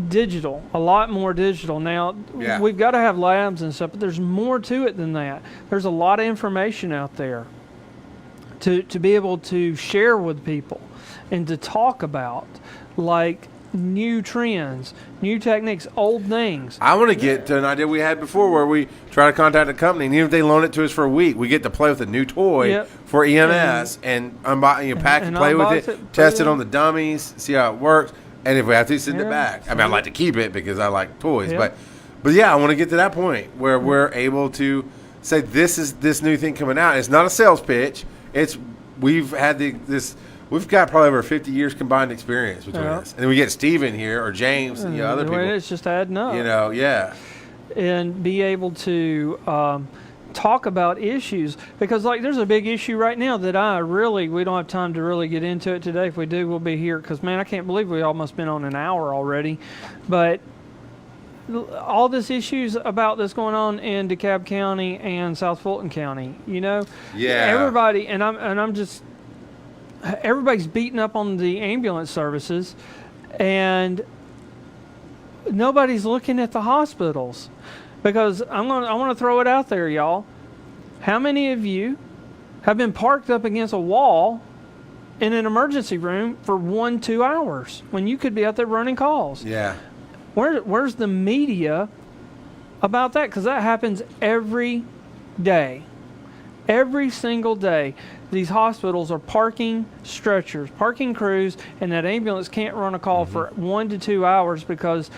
digital, a lot more digital. Now, Yeah. we've got to have labs and stuff, but there's more to it than that. There's a lot of information out there to be able to share with people and to talk about, like new trends, new techniques, old things. I want to get to an idea we had before where we try to contact a company, and even if they loan it to us for a week, we get to play with a new toy Yep. for EMS and pack and it, play with unbox it, test put it on the dummies, see how it works, and if we have to, send it Yeah. back. I mean, I'd like to keep it because I like toys, Yep. but yeah, I want to get to that point where we're able to say this is this new thing coming out. It's not a sales pitch. We've got probably over 50 years combined experience between us. And then we get Steve in here or James and other people. It's just adding up. Yeah. And be able to talk about issues, because like there's a big issue right now that we don't have time to really get into it today. If we do, we'll be here, because man, I can't believe we almost been on an hour already. But all this issues about this going on in DeKalb County and South Fulton County, everybody, everybody's beating up on the ambulance services, and nobody's looking at the hospitals. Because I want to throw it out there, y'all. How many of you have been parked up against a wall in an emergency room for 1-2 hours when you could be out there running calls? Yeah. Where's the media about that? Because that happens every day. Every single day, these hospitals are parking stretchers, parking crews, and that ambulance can't run a call for 1 to 2 hours because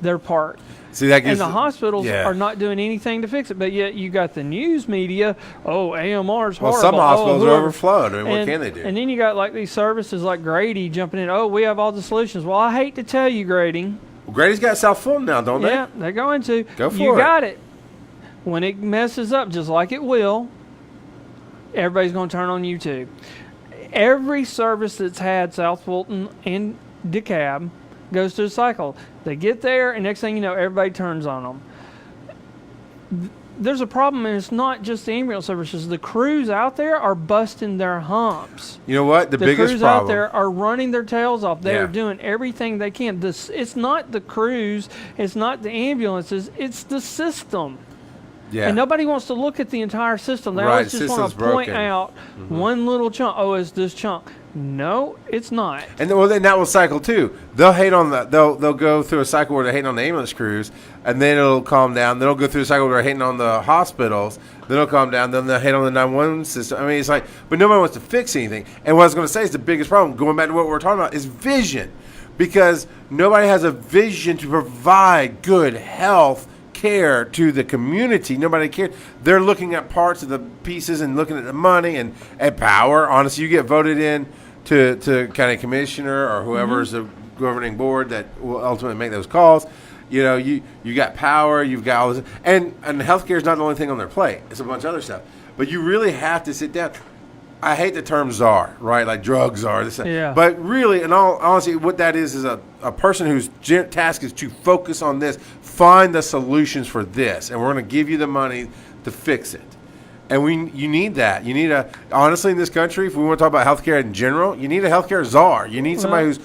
they're parked. See, that gives and the hospitals are not doing anything to fix it, but yet you got the news media. Oh, AMR's horrible. Well, some hospitals are overflowed. I mean, what can they do? And then you got like these services like Grady jumping in. Oh, we have all the solutions. Well, I hate to tell you, Grady. Well, Grady's got South Fulton now, don't they? Yeah, they're going to. Go for it. You got it. When it messes up, just like it will, everybody's going to turn on YouTube. Every service that's had South Fulton and DeKalb goes through a cycle. They get there, and next thing you know, everybody turns on them. There's a problem, and it's not just the ambulance services. The crews out there are busting their humps. You know what? The biggest crews problem out there are running their tails off. They Yeah. are doing everything they can. It's not the crews. It's not the ambulances. It's the system. Yeah. And nobody wants to look at the entire system. They Right, always the just want to system's point broken. out one little chunk. Oh, it's this chunk. No, it's not. And then that will cycle too. They'll hate on they'll go through a cycle where they're hating on the ambulance crews, and then it'll calm down. Then they'll go through a cycle where they're hating on the hospitals. Then it'll calm down. Then they'll hate on the 911 system. I mean, it's like, but nobody wants to fix anything. And what I was going to say is the biggest problem, going back to what we're talking about, is vision, because nobody has a vision to provide good health care to the community. Nobody cares. They're looking at parts of the pieces and looking at the money and power. Honestly, you get voted in to county commissioner or whoever's the governing board that will ultimately make those calls. You know, you got power, you've got all this, and healthcare is not the only thing on their plate. It's a bunch of other stuff. But you really have to sit down. I hate the term czar, right? Like drug czar. Yeah. But really, in all honesty, what that is a person whose task is to focus on this, find the solutions for this, and we're going to give you the money to fix it. And you need that. You need honestly, in this country, if we want to talk about healthcare in general, you need a healthcare czar. You need somebody who's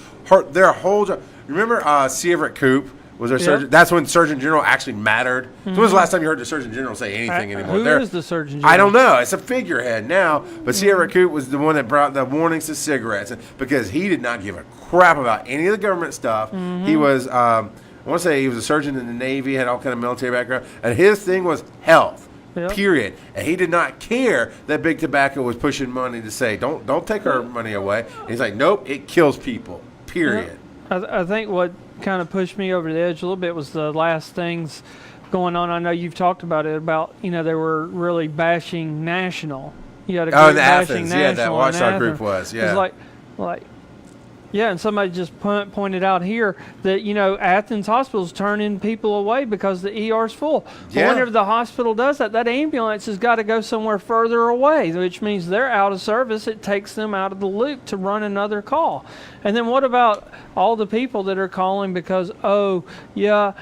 their whole job. Remember C. Everett Koop was their surgeon? That's when Surgeon General actually mattered. So when was the last time you heard the Surgeon General say anything anymore? Who is the Surgeon General? I don't know. It's a figurehead now. But C. Everett Koop was the one that brought the warnings to cigarettes, because he did not give a crap about any of the government stuff. He was, I want to say he was a surgeon in the Navy, had all kind of military background, and his thing was health. Yep. Period. And he did not care that big tobacco was pushing money to say, don't take our money away. And he's like, nope, it kills people. Period. I think what kind of pushed me over the edge a little bit was the last things going on. I know you've talked about it, about, they were really bashing National. You had a group in bashing Athens. National. Yeah, that Watchdog in group Athens. was. Yeah. It's like, yeah, and somebody just pointed out here that, Athens Hospital's turning people away because the ER's full. Yeah. But whenever the hospital does that ambulance has got to go somewhere further away, which means they're out of service. It takes them out of the loop to run another call. And then what about all the people that are calling because, oh, yeah,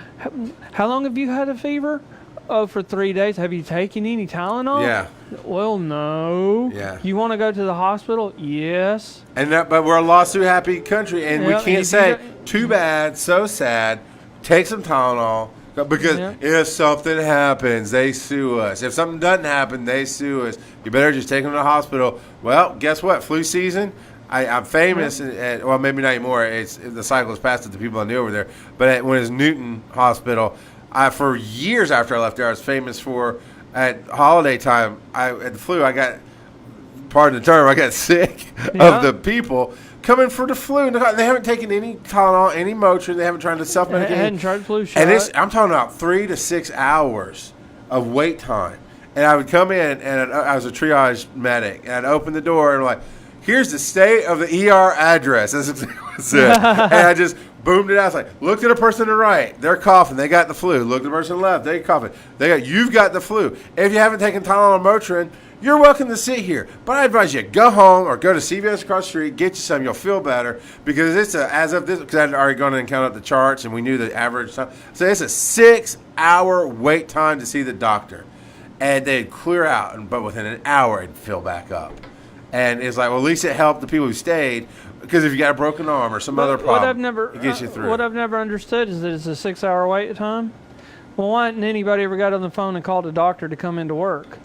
how long have you had a fever? Oh, for 3 days. Have you taken any Tylenol? Yeah. Well, no. Yeah. You want to go to the hospital? Yes. But we're a lawsuit happy country, and we Yeah, can't if say you too bad, so sad. take some Tylenol. Because if something happens, they sue us. If something doesn't happen, they sue us. You better just take them to the hospital. Well, guess what? Flu season, I'm famous, well, maybe not anymore. The cycle has passed it to people I knew over there. But when it was Newton Hospital, for years after I left there, I was famous for, at holiday time, at the flu, I got, pardon the term, I got sick of the people coming for the flu. They haven't taken any Tylenol, any Motrin. They haven't tried to self-medicate. They hadn't tried the flu shot. And I'm talking about 3 to 6 hours of wait time. And I would come in, and I was a triage medic, and I'd open the door, and I'm like, here's the state of the ER address. That's exactly what it said. And I just boomed it out. I was like, look at the person to the right. They're coughing. They got the flu. Look at the person to the left. They're coughing. You've got the flu. If you haven't taken Tylenol or Motrin, you're welcome to sit here. But I advise you, go home or go to CVS across the street, get you some. You'll feel better because as of this, because I'd already gone and counted up the charts and we knew the average time. So it's a 6-hour wait time to see the doctor. And they'd clear out, but within an hour, it'd fill back up. And it's like, well, at least it helped the people who stayed because if you got a broken arm or some other problem, it gets you through. What I've never understood is that it's a 6-hour wait time. Well, why didn't anybody ever got on the phone and called a doctor to come into work?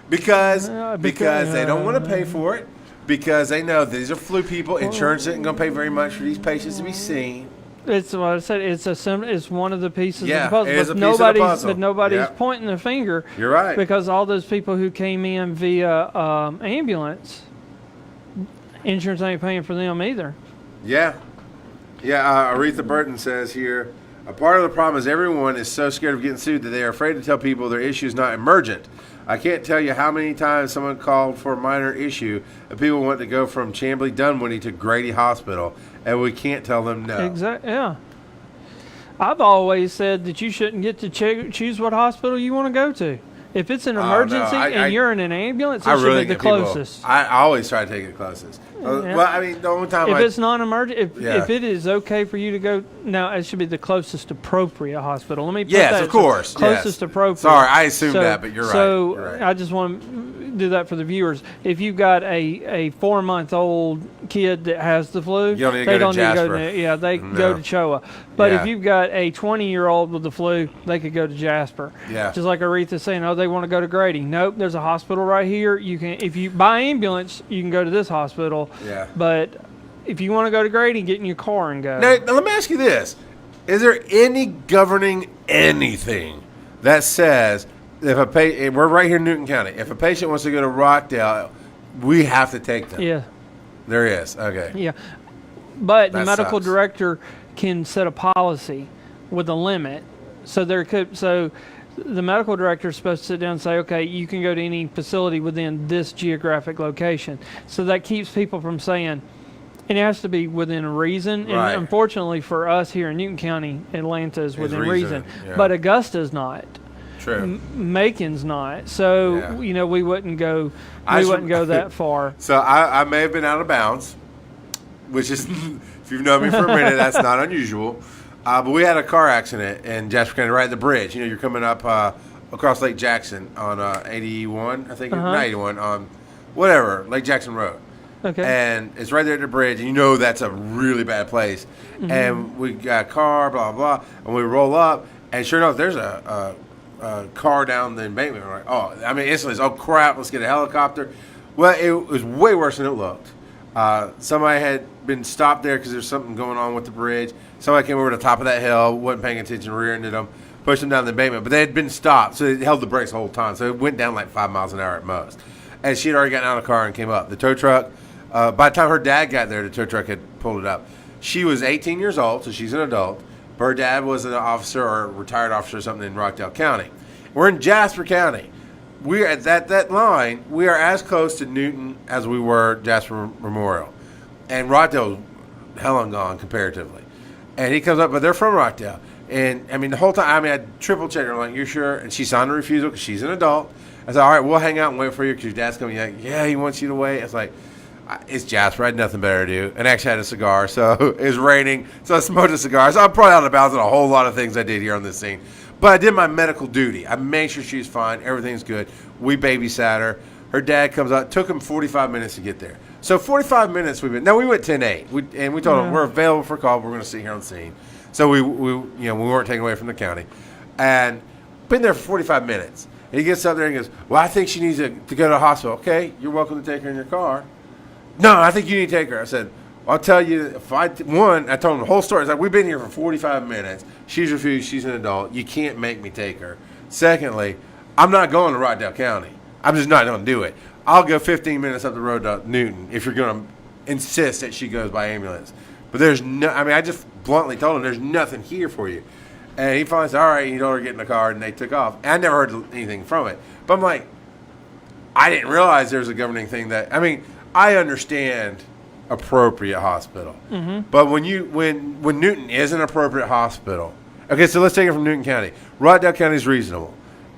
Because they don't want to pay for it. Because they know these are flu people. Insurance isn't going to pay very much for these patients to be seen. It's what I said. It's one of the pieces of the Yeah, puzzle. it is a piece of the puzzle. But nobody's pointing the finger. You're right. Because all those people who came in via ambulance, insurance ain't paying for them either. Yeah. Yeah, Aretha Burton says here, a part of the problem is everyone is so scared of getting sued that they are afraid to tell people their issue is not emergent. I can't tell you how many times someone called for a minor issue and people want to go from Chamblee Dunwoody to Grady Hospital, and we can't tell them no. Exactly. Yeah. I've always said that you shouldn't get to choose what hospital you want to go to. If it's an emergency and you're in an ambulance, it should be the closest. I always try to take it closest. Yeah. Well, I mean, the only time if it's non-emergent, if it is okay for you to go, now it should be the closest appropriate hospital. Let me put that. Yes, of course. Closest appropriate. Sorry, I assumed that, but you're right. So you're right. I just want to do that for the viewers. If you've got a 4-month-old kid that has the flu, you don't need to they go don't to need to Jasper. go to, they go to CHOA. But if you've got a 20-year-old with the flu, they could go to Jasper. Yeah. Just like Aretha's saying, they want to go to Grady. Nope, there's a hospital right here. You can, if you buy ambulance, you can go to this hospital. Yeah. But if you want to go to Grady, get in your car and go. Now, let me ask you this. Is there any governing anything that says if we're right here in Newton County, if a patient wants to go to Rockdale, we have to take them? Yeah. There is. Okay. Yeah. But That the medical sucks. director can set a policy with a limit. So the medical director is supposed to sit down and say, okay, you can go to any facility within this geographic location. So that keeps people from saying, and it has to be within reason. Right. And unfortunately for us here in Newton County, Atlanta is within reason. Yeah. But Augusta's not. True. Macon's not. So, we wouldn't go that far. So I may have been out of bounds, which is, if you've known me for a minute, that's not unusual. But we had a car accident in Jasper County, right at the bridge. You're coming up across Lake Jackson on 81, I think. Not 81, on Lake Jackson Road. Okay. And it's right there at the bridge, and that's a really bad place. Mm-hmm. And we got a car, blah, blah, and we roll up, and sure enough, there's a car down the embankment. We're like, instantly, it's, oh, crap, let's get a helicopter. Well, it was way worse than it looked. Somebody had been stopped there because there's something going on with the bridge. Somebody came over to the top of that hill, wasn't paying attention, rear-ended them, pushed them down the embankment. But they had been stopped, so they held the brakes the whole time. So it went down like 5 miles an hour at most. And she had already gotten out of the car and came up. The tow truck, by the time her dad got there, the tow truck had pulled it up. She was 18 years old, so she's an adult. Her dad was an officer or a retired officer or something in Rockdale County. We're in Jasper County. We're at that line. We are as close to Newton as we were Jasper Memorial. And Rockdale's hell and gone comparatively. And he comes up, but they're from Rockdale. And, the whole time, I triple checked her. I'm like, you're sure? And she signed a refusal because she's an adult. I said, all right, we'll hang out and wait for you because your dad's coming. Like, yeah, he wants you to wait. It's like, it's Jasper. I had nothing better to do. And actually had a cigar, so it was raining. So I smoked a cigar. So I'm probably out of bounds on a whole lot of things I did here on this scene. But I did my medical duty. I made sure she was fine. Everything's good. We babysat her. Her dad comes out. It took him 45 minutes to get there. So 45 minutes we went 10-8. We told them we're available for call. We're going to sit here on scene. So we weren't taken away from the county, and been there for 45 minutes. And he gets up there and goes, well, I think she needs to go to the hospital. Okay, you're welcome to take her in your car. No, I think you need to take her. I said, well, I'll tell you, I told him the whole story. It's like, we've been here for 45 minutes. She's refused. She's an adult. You can't make me take her. Secondly, I'm not going to Rockdale County. I'm just not going to do it. I'll go 15 minutes up the road to Newton if you're going to insist that she goes by ambulance. But I just bluntly told him there's nothing here for you. And he finally said, all right, you know, her get in the car, and they took off. And I never heard anything from it. But I'm like, I didn't realize there's a governing thing I understand appropriate hospital. Mm-hmm. But when Newton is an appropriate hospital, okay, so let's take it from Newton County. Rockdale County is reasonable.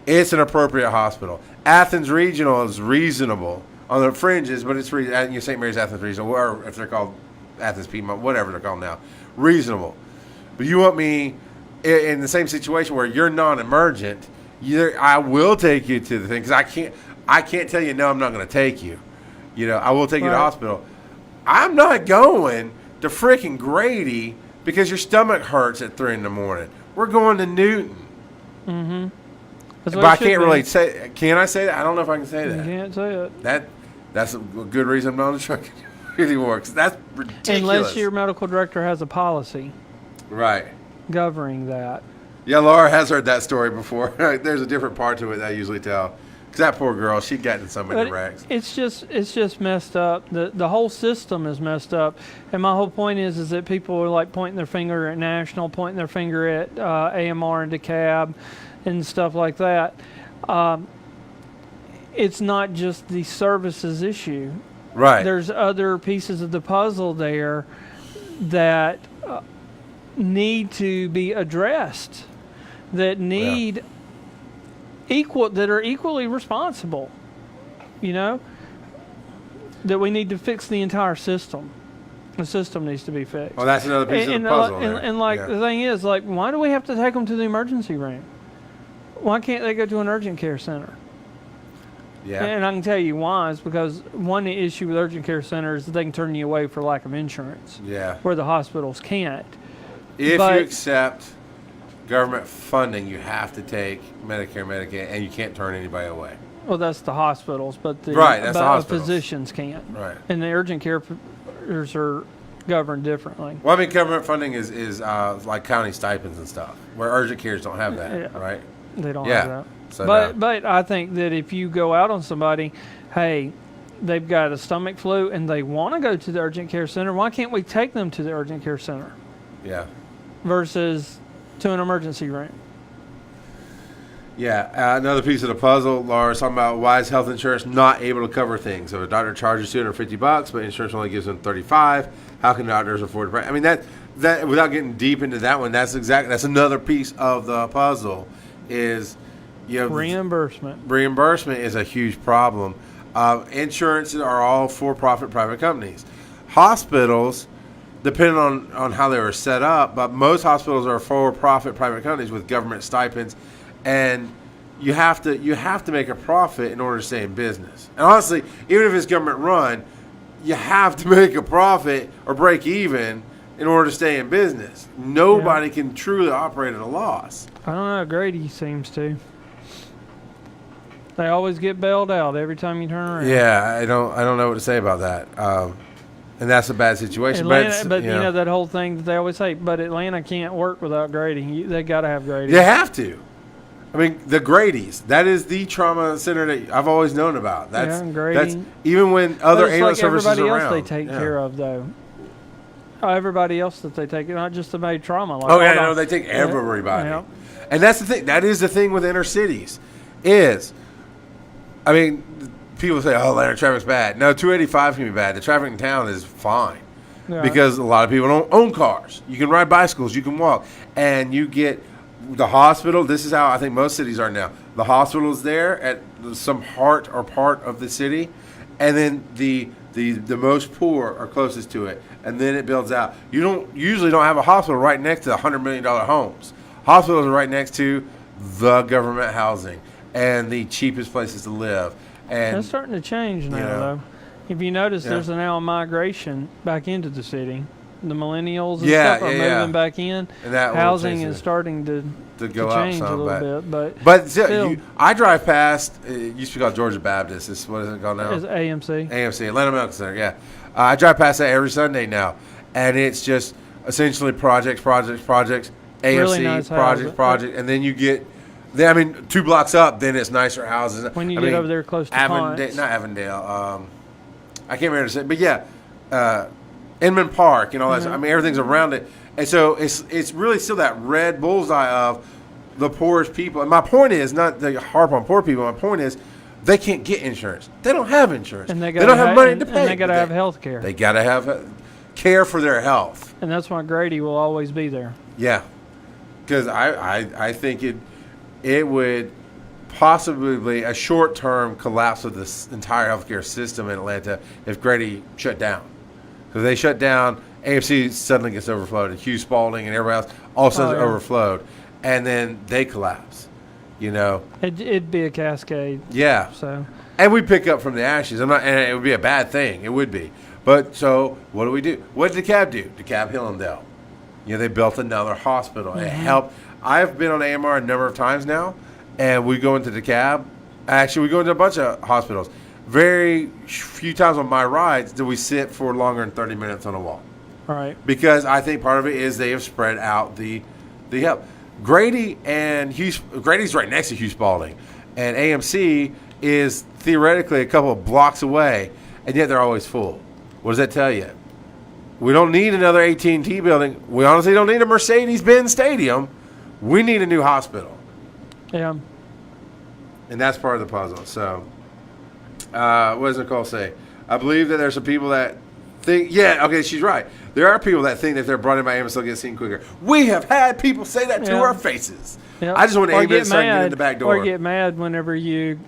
It's an appropriate hospital. Athens Regional is reasonable on the fringes, but it's St. Mary's Athens Regional, or if they're called Athens Piedmont, whatever they're called now, reasonable. But you want me in the same situation where you're non-emergent, I will take you to the thing, because I can't tell you, no, I'm not going to take you. You know, I will take you to the hospital. I'm not going to freaking Grady because your stomach hurts at 3 a.m. We're going to Newton. Mm-hmm. But I can't really say. Can I say that? I don't know if I can say that. You can't say it. That's a good reason I'm not on the truck anymore. Because that's ridiculous. Unless your medical director has a policy, right, governing that. Yeah, Laura has heard that story before. There's a different part to it that I usually tell. Because that poor girl, she got in so many wrecks. It's just messed up. The whole system is messed up. And my whole point is that people are like pointing their finger at National, pointing their finger at AMR and DeKalb and stuff like that. It's not just the services issue. Right. There's other pieces of the puzzle there that need to be addressed, that need that are equally responsible, you know, that we need to fix the entire system. The system needs to be fixed. Well, that's another piece of the puzzle. The thing is, like, why do we have to take them to the emergency room? Why can't they go to an urgent care center? Yeah. And I can tell you why. Is because one issue with urgent care centers is that they can turn you away for lack of insurance. Yeah. Where the hospitals can't. If you accept government funding, you have to take Medicare, Medicaid, and you can't turn anybody away. Well, that's the hospitals, but the physicians can't. Right. And the urgent cares are governed differently. Well, I mean, government funding is like county stipends and stuff, where urgent cares don't have that, right? They don't have that. So but I think that if you go out on somebody, hey, they've got a stomach flu and they want to go to the urgent care center, why can't we take them to the urgent care center? Yeah. Versus to an emergency room. Yeah, another piece of the puzzle, Laura's talking about why is health insurance not able to cover things. So a doctor charges $250, but insurance only gives them $35. How can doctors afford to pay? I mean, that without getting deep into that one, that's another piece of the puzzle. Is reimbursement. Reimbursement is a huge problem. Insurances are all for-profit private companies. Hospitals, depending on how they were set up, but most hospitals are for-profit private companies with government stipends, and you have to make a profit in order to stay in business. And honestly, even if it's government run, you have to make a profit or break even in order to stay in business. Nobody can truly operate at a loss. I don't know. Grady seems to. They always get bailed out every time you turn around. Yeah, I don't know what to say about that. And that's a bad situation. Atlanta, but you know that whole thing that they always say, but Atlanta can't work without Grady. They got to have Grady. They have to. I mean, the Grady's, that is the trauma center that I've always known about. That's even when other ambulance services are around. Everybody else they take care of, though. Everybody else that they take, not just the main trauma. Like they take everybody. Yeah. And that's the thing. That is the thing with inner cities is, I mean, people say, oh, Atlanta traffic's bad. No, 285 can be bad. The traffic in town is fine because a lot of people don't own cars. You can ride bicycles. You can walk. And you get the hospital. This is how I think most cities are now. The hospital is there at some heart or part of the city. And then the most poor are closest to it. And then it builds out. You usually don't have a hospital right next to $100 million homes. Hospitals are right next to the government housing and the cheapest places to live. And that's starting to change now, though. If you notice, Yeah. there's now a migration back into the city. The millennials and Yeah, stuff are yeah. moving back in. And that will Housing change is it. starting to Go up change a some, little bit, but still, I drive past. It used to be called Georgia Baptist. What is it called now? it's AMC. AMC, Atlanta Medical Center. Yeah, I drive past that every Sunday now, and it's just essentially projects. AMC Really nice houses. project, and then you get. Then, I mean, 2 blocks up, then it's nicer houses. When you I get mean, over there close to Avondale, Ponce. not Avondale. I can't remember to say, but yeah, Inman Park and all that. Mm-hmm. I mean, everything's around it, and so it's really still that red bullseye of the poorest people. And my point is not to harp on poor people. My point is they can't get insurance. They don't have insurance. And they don't have money to pay. And they got to have health care. They got to have care for their health. And that's why Grady will always be there. Yeah, because I think it would possibly be a short-term collapse of this entire healthcare system in Atlanta if Grady shut down. Because they shut down, AMC suddenly gets overflowed, and Hugh Spalding and everybody else all of a sudden overflowed, and then they collapse. You know, It'd be a cascade. yeah. So, And we pick up from the ashes. And it would be a bad thing. It would be. But so what do we do? What did DeKalb do? DeKalb Hillendale. You know, they built another hospital. It helped. I've been on AMR a number of times now, and we go into DeKalb. Actually, we go into a bunch of hospitals. Very few times on my rides do we sit for longer than 30 minutes on a wall. all right. Because I think part of it is they have spread out the help. Grady and Grady's right next to Hugh Spalding, and AMC is theoretically a couple of blocks away, and yet they're always full. What does that tell you? We don't need another AT&T building. We honestly don't need a Mercedes-Benz Stadium. We need a new hospital, Yeah. and that's part of the puzzle. So, what does Nicole say? I believe that there's some people that think, yeah, okay, she's right. There are people that think that if they're brought in by ambulance, they'll get seen quicker. We have had people say that to Yeah. our faces. Yep. I just want the Or ambulance get so I can get in mad- the back door. Or get mad whenever you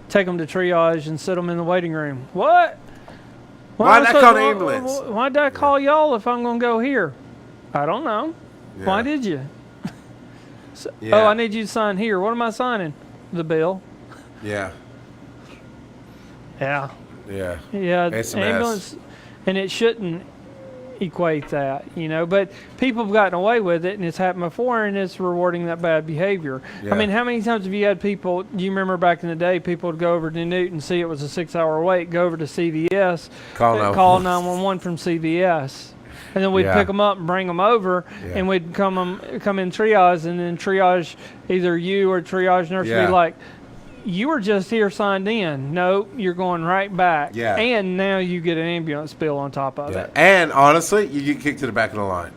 take them to triage and sit them in the waiting room. What? Why'd I call the ambulance? Why'd I call y'all if I'm going to go here? I don't know. Yeah. Why did you? Yeah. Oh, I need you to sign here. What am I signing? The bill. Yeah, Yeah. yeah. Yeah, It's a mess. ambulance, and it shouldn't equate that, but people have gotten away with it, and it's happened before, and it's rewarding that bad behavior. Yeah. I mean, how many times have you had people, do you remember back in the day, people would go over to Newton, see it was a 6-hour wait, go over to CVS, Call call 911. 911 from CVS. And then we'd Yeah. pick them up and bring them over, Yeah. and we'd come in triage, and then triage, either you or triage nurse would Yeah. be like, you were just here signed in. No, you're going right back. Yeah. And now you get an ambulance bill on top of Yeah. it. And honestly, you get kicked to the back of the line.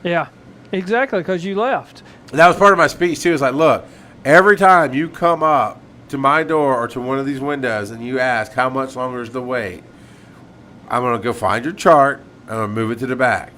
Yeah, exactly, because you left. That was part of my speech too. It's like, look, every time you come up to my door or to one of these windows and you ask how much longer is the wait, I'm going to go find your chart. I'm going to move it to the back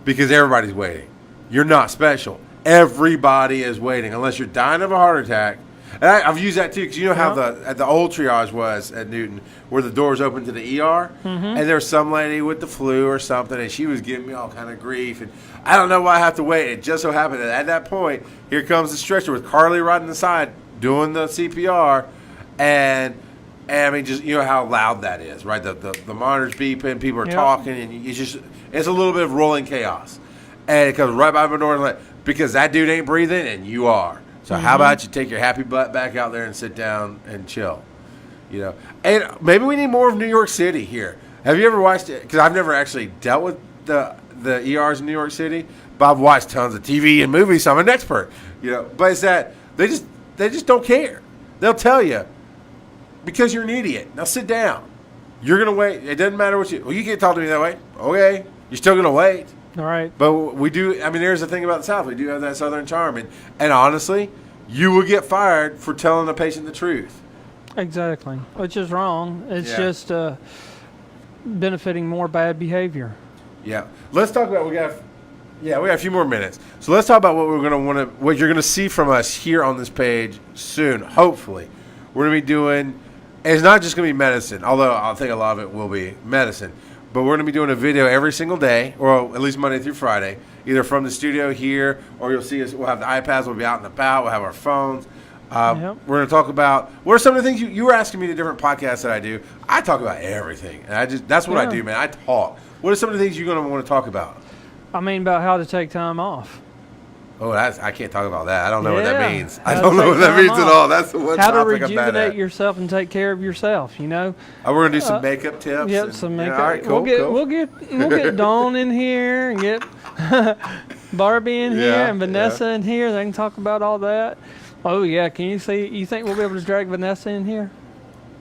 because everybody's waiting. You're not special. Everybody is waiting unless you're dying of a heart attack. And I've used that too because you know how the old triage was at Newton, where the doors open to the ER, and there was some lady with the flu or something, and she was giving me all kind of grief, and I don't know why I have to wait. It just so happened that at that point, here comes the stretcher with Carly riding the side doing the CPR, and I mean, just how loud that is, right? The monitor's beeping, people are talking, and it's a little bit of rolling chaos, and it comes right by my door, and because that dude ain't breathing, and you are. So how about you take your happy butt back out there and sit down and chill, And maybe we need more of New York City here. Have you ever watched it? Because I've never actually dealt with the ERs in New York City, but I've watched tons of TV and movies, so I'm an expert. But it's that they just don't care. They'll tell you because you're an idiot. Now sit down. You're gonna wait. It doesn't matter what you can't talk to me that way. Okay, you're still gonna wait. All right. But we do. I mean, there's the thing about the South. We do have that Southern charm, and honestly, you will get fired for telling a patient the truth. Exactly, which is wrong. It's Yeah. just benefiting more bad behavior. Yeah. Let's talk about we got a few more minutes. So let's talk about what you're gonna see from us here on this page soon. Hopefully, we're gonna be doing. And it's not just gonna be medicine, although I think a lot of it will be medicine. But we're going to be doing a video every single day, or at least Monday through Friday, either from the studio here, or you'll see us. We'll have the iPads. We'll be out and about. We'll have our phones. Yep. We're going to talk about what are some of the things you were asking me the different podcasts that I do. I talk about everything, and that's what I do, man. I talk. What are some of the things you're going to want to talk about? I mean, about how to take time off. Oh, I can't talk about that. I don't know what that means. I How to don't know take what that time means at off. all. That's the one How to topic I'm bad rejuvenate at. yourself and take care of yourself. You know. We're going to do some makeup tips. Yep, and, some makeup. all right, cool, we'll get Dawn in here and get Barbie in here and Vanessa in here. They can talk about all that. Oh yeah, can you see? You think we'll be able to drag Vanessa in here?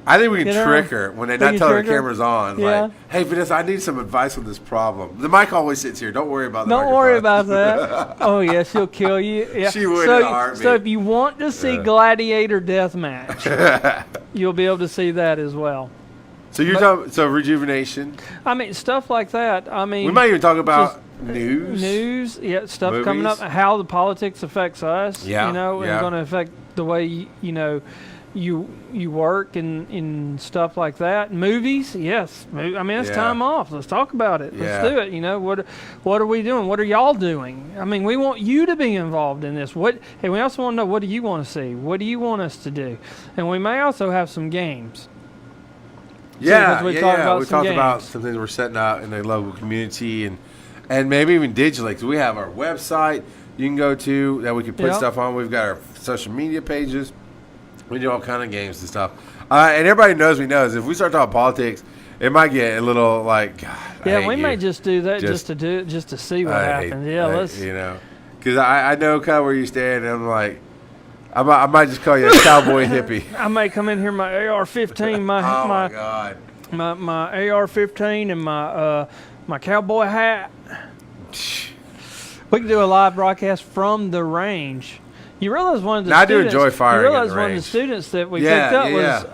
I think we can trick her when they not tell her the camera's on. Yeah. Like, hey, Vanessa, I need some advice on this problem. The mic always sits here. Don't worry about the Don't worry about that. Oh yeah, she'll kill you. Yeah. She would in a heartbeat. So if you want to see Gladiator Deathmatch, you'll be able to see that as well. So you're talking rejuvenation. I mean, stuff like that. I mean, we might even talk about news, stuff movies. coming up, how the politics affects us. Yeah, you know, and going to affect the way you work and stuff like that. Movies, yes. I mean, it's time off. Let's talk about it. Let's do it. You know, what are we doing? What are y'all doing? I mean, we want you to be involved in this. Hey, we also want to know, what do you want to see? What do you want us to do? And we may also have some games. We talked about some things we're setting out in the local community and maybe even digitally. Because we have our website you can go to that we can put stuff on. We've got our social media pages. We do all kind of games and stuff. And everybody knows if we start talking politics, it might get a little like, God, we may just do that just to see what happens. Let's. You know, because I know kind of where you stand, and I'm like, I might just call you a cowboy hippie. I may come in here my AR-15, my AR-15 and my cowboy hat. We can do a live broadcast from the range. You realize one of the students. I do enjoy firing. You realize one of the students that we picked up was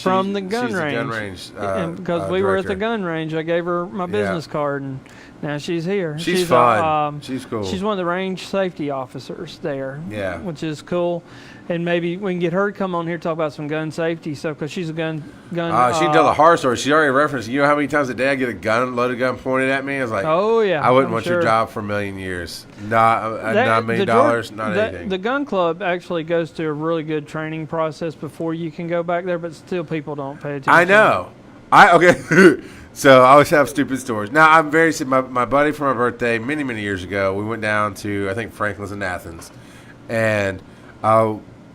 from the gun range. The gun range. Because we were at the gun range, I gave her my business card, and now she's here. She's fun. She's cool. She's one of the range safety officers there. Yeah. Which is cool, and maybe we can get her to come on here and talk about some gun safety stuff, because she's a gun. She can tell the horror story. She already referenced. You know how many times a day I get a loaded gun pointed at me? I was like, oh yeah, I wouldn't want your job for a million years. Not $1 million. Not anything. The gun club actually goes through a really good training process before you can go back there, but still people don't pay attention. I know. Okay. So I always have stupid stories. Now I'm very sick. My buddy for my birthday many years ago, we went down to I think Franklin's in Athens, and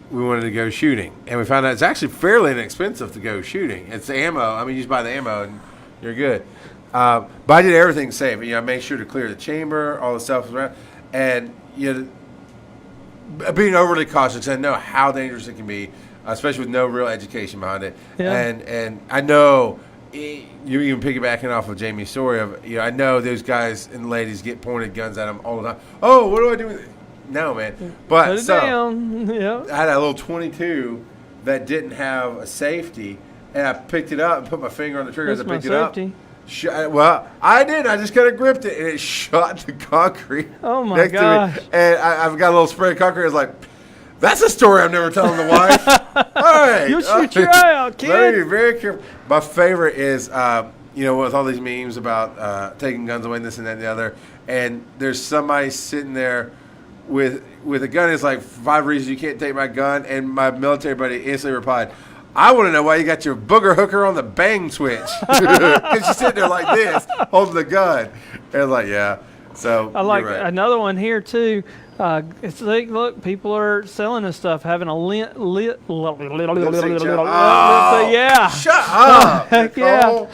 we wanted to go shooting, and we found out it's actually fairly inexpensive to go shooting. It's ammo. I mean, you just buy the ammo and you're good. But I did everything safe. I made sure to clear the chamber, all the stuff was around, and being overly cautious. I know how dangerous it can be, especially with no real education behind it. Yeah. And I know you even piggybacking off of Jamie's story of I know those guys and ladies get pointed guns at them all the time. Oh, what do I do with it? No, man. But put it down. Yep. I had a little 22 that didn't have a safety, and I picked it up and put my finger on the trigger as I picked it up. Well, I did. I just kind of gripped it, and it shot the concrete. Oh my next gosh! To me. And I've got a little spray of concrete. I was like, "That's a story I'm never telling the wife." All right, you'll shoot your eye out, kid. Let me be very careful. My favorite is, with all these memes about taking guns away, and this and that and the other, and there's somebody sitting there with a gun. It's like 5 reasons you can't take my gun, and my military buddy instantly replied, I want to know why you got your booger hooker on the bang switch. Because she's sitting there like this, holding the gun. And I was like, yeah. So I like right. Another one here, too. It's like, look, people are selling this stuff, having a yeah. Shut up. Heck yeah.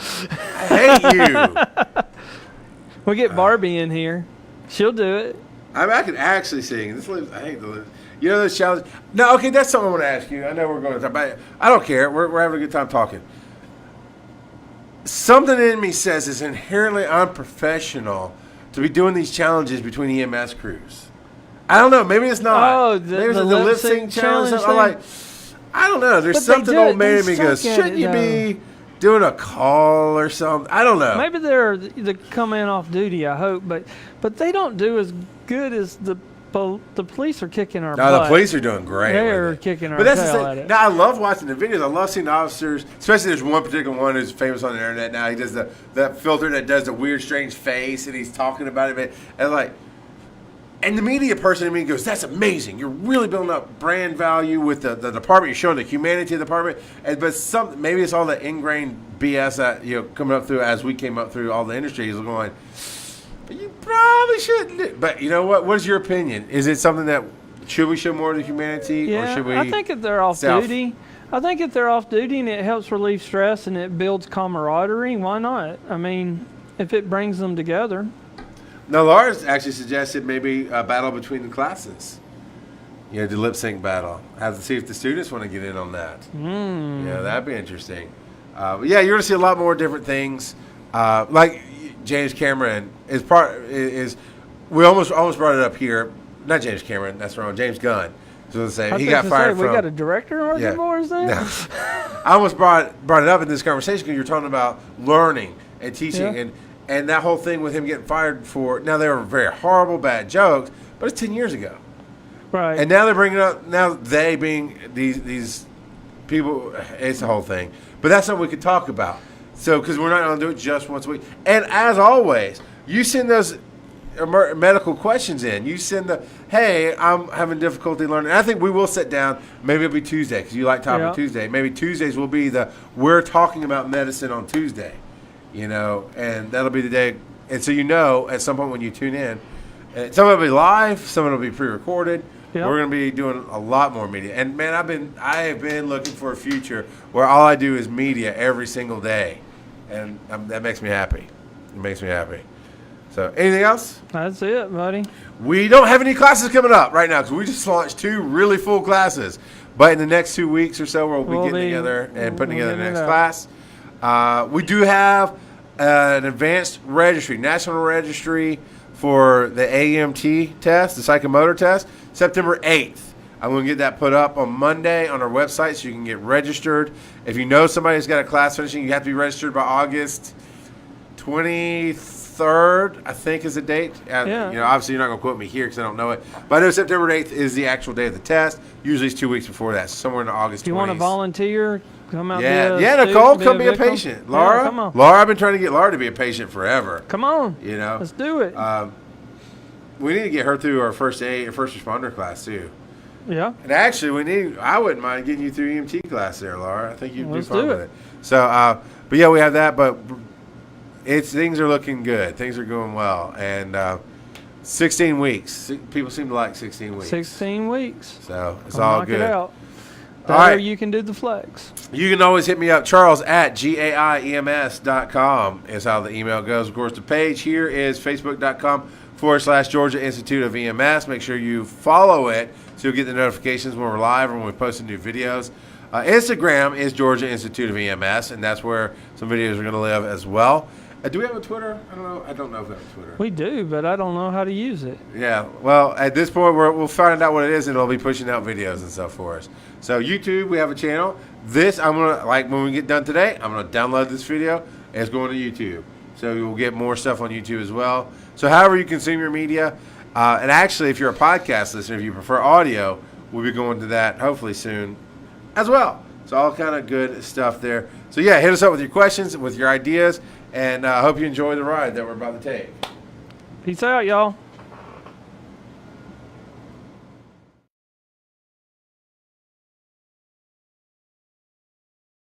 I hate you. We'll get Barbie in here. She'll do it. I can actually sing. I hate the list. This challenge. No, okay, that's something I want to ask you. I know we're going to talk about it. I don't care. We're having a good time talking. Something in me says it's inherently unprofessional to be doing these challenges between EMS crews. I don't know. Maybe it's not. Oh, maybe it's the lip sync challenge. I'm like, I don't know. There's something old man in me goes, shouldn't you be doing a call or something? I don't know. Maybe they're come in off duty, I hope, but they don't do as good as the police are kicking our butt. No, the police are doing great. They're kicking our tail at it. Now, I love watching the videos. I love seeing the officers, especially there's one particular one who's famous on the internet now. He does that filter that does the weird, strange face, and he's talking about it. And like, And the media person in me goes, that's amazing. You're really building up brand value with the department. You're showing the humanity of the department. But maybe it's all the ingrained BS that coming up through as we came up through all the industries. Going, you probably shouldn't do. But you know what? What is your opinion? Is it something that should we show more of the humanity, Yeah, or should we? I think if they're off duty, and it helps relieve stress and it builds camaraderie, why not? I mean, if it brings them together. Now, Laura's actually suggested maybe a battle between the classes. The lip sync battle. Have to see if the students want to get in on that. Yeah, that'd be interesting. But yeah, you're going to see a lot more different things. Like James Cameron is we almost brought it up here. Not James Cameron, that's wrong. James Gunn. So say he got fired from. We got a director working for us there. No. I almost brought it up in this conversation because you're talking about learning and teaching and that whole thing with him getting fired for. Now they were very horrible, bad jokes, but it's 10 years ago. Right. And now they're bringing up, now they being these people, it's the whole thing. But that's something we could talk about. So, because we're not going to do it just once a week. And as always, you send those medical questions in. You send hey, I'm having difficulty learning. And I think we will sit down. Maybe it'll be Tuesday because you like Topic Tuesday. Maybe Tuesdays will be we're talking about medicine on Tuesday. And that'll be the day. And so at some point when you tune in, some of it will be live, some of it will be pre-recorded. Yep. We're going to be doing a lot more media. And man, I have been looking for a future where all I do is media every single day, and that makes me happy. It makes me happy. So, anything else? That's it, buddy. We don't have any classes coming up right now because we just launched 2 really full classes. But in the next 2 weeks or so, we'll be getting together and putting together the next class. We do have an advanced registry, national registry for the AMT test, the psychomotor test, September 8th. I'm going to get that put up on Monday on our website so you can get registered. If you know somebody who's got a class finishing, you have to be registered by August 23rd, I think is the date. Obviously you're not going to quote me here because I don't know it. But I know September 8th is the actual day of the test. Usually it's 2 weeks before that, so somewhere in August 20th. Do you want to volunteer? Come out. Yeah, Nicole, come be a patient. Laura, come on. Laura, I've been trying to get Laura to be a patient forever. Come on. Let's do it. We need to get her through our first responder class too. Yeah. And actually, I wouldn't mind getting you through EMT class there, Laura. I think you'd do fun with it. So, but yeah, we have that. But things are looking good. Things are going well, and 16 weeks. People seem to like 16 weeks. 16 weeks. So it's all good. Knock it out. All right. You can do the flex. You can always hit me up, Charles at GAIEMS.com is how the email goes. Of course, the page here is Facebook.com/Georgia Institute of EMS. Make sure you follow it so you'll get the notifications when we're live or when we post new videos. Instagram is Georgia Institute of EMS, and that's where some videos are going to live as well. Do we have a Twitter? I don't know. I don't know if we have a Twitter. We do, but I don't know how to use it. Yeah. Well, at this point, we'll find out what it is, and it'll be pushing out videos and stuff for us. So YouTube, we have a channel. I'm gonna when we get done today, I'm gonna download this video, and it's going to YouTube. So you'll get more stuff on YouTube as well. So however you consume your media, and actually, if you're a podcast listener, if you prefer audio, we'll be going to that hopefully soon as well. So all kind of good stuff there. So yeah, hit us up with your questions, with your ideas. And I hope you enjoy the ride that we're about to take. Peace out, y'all.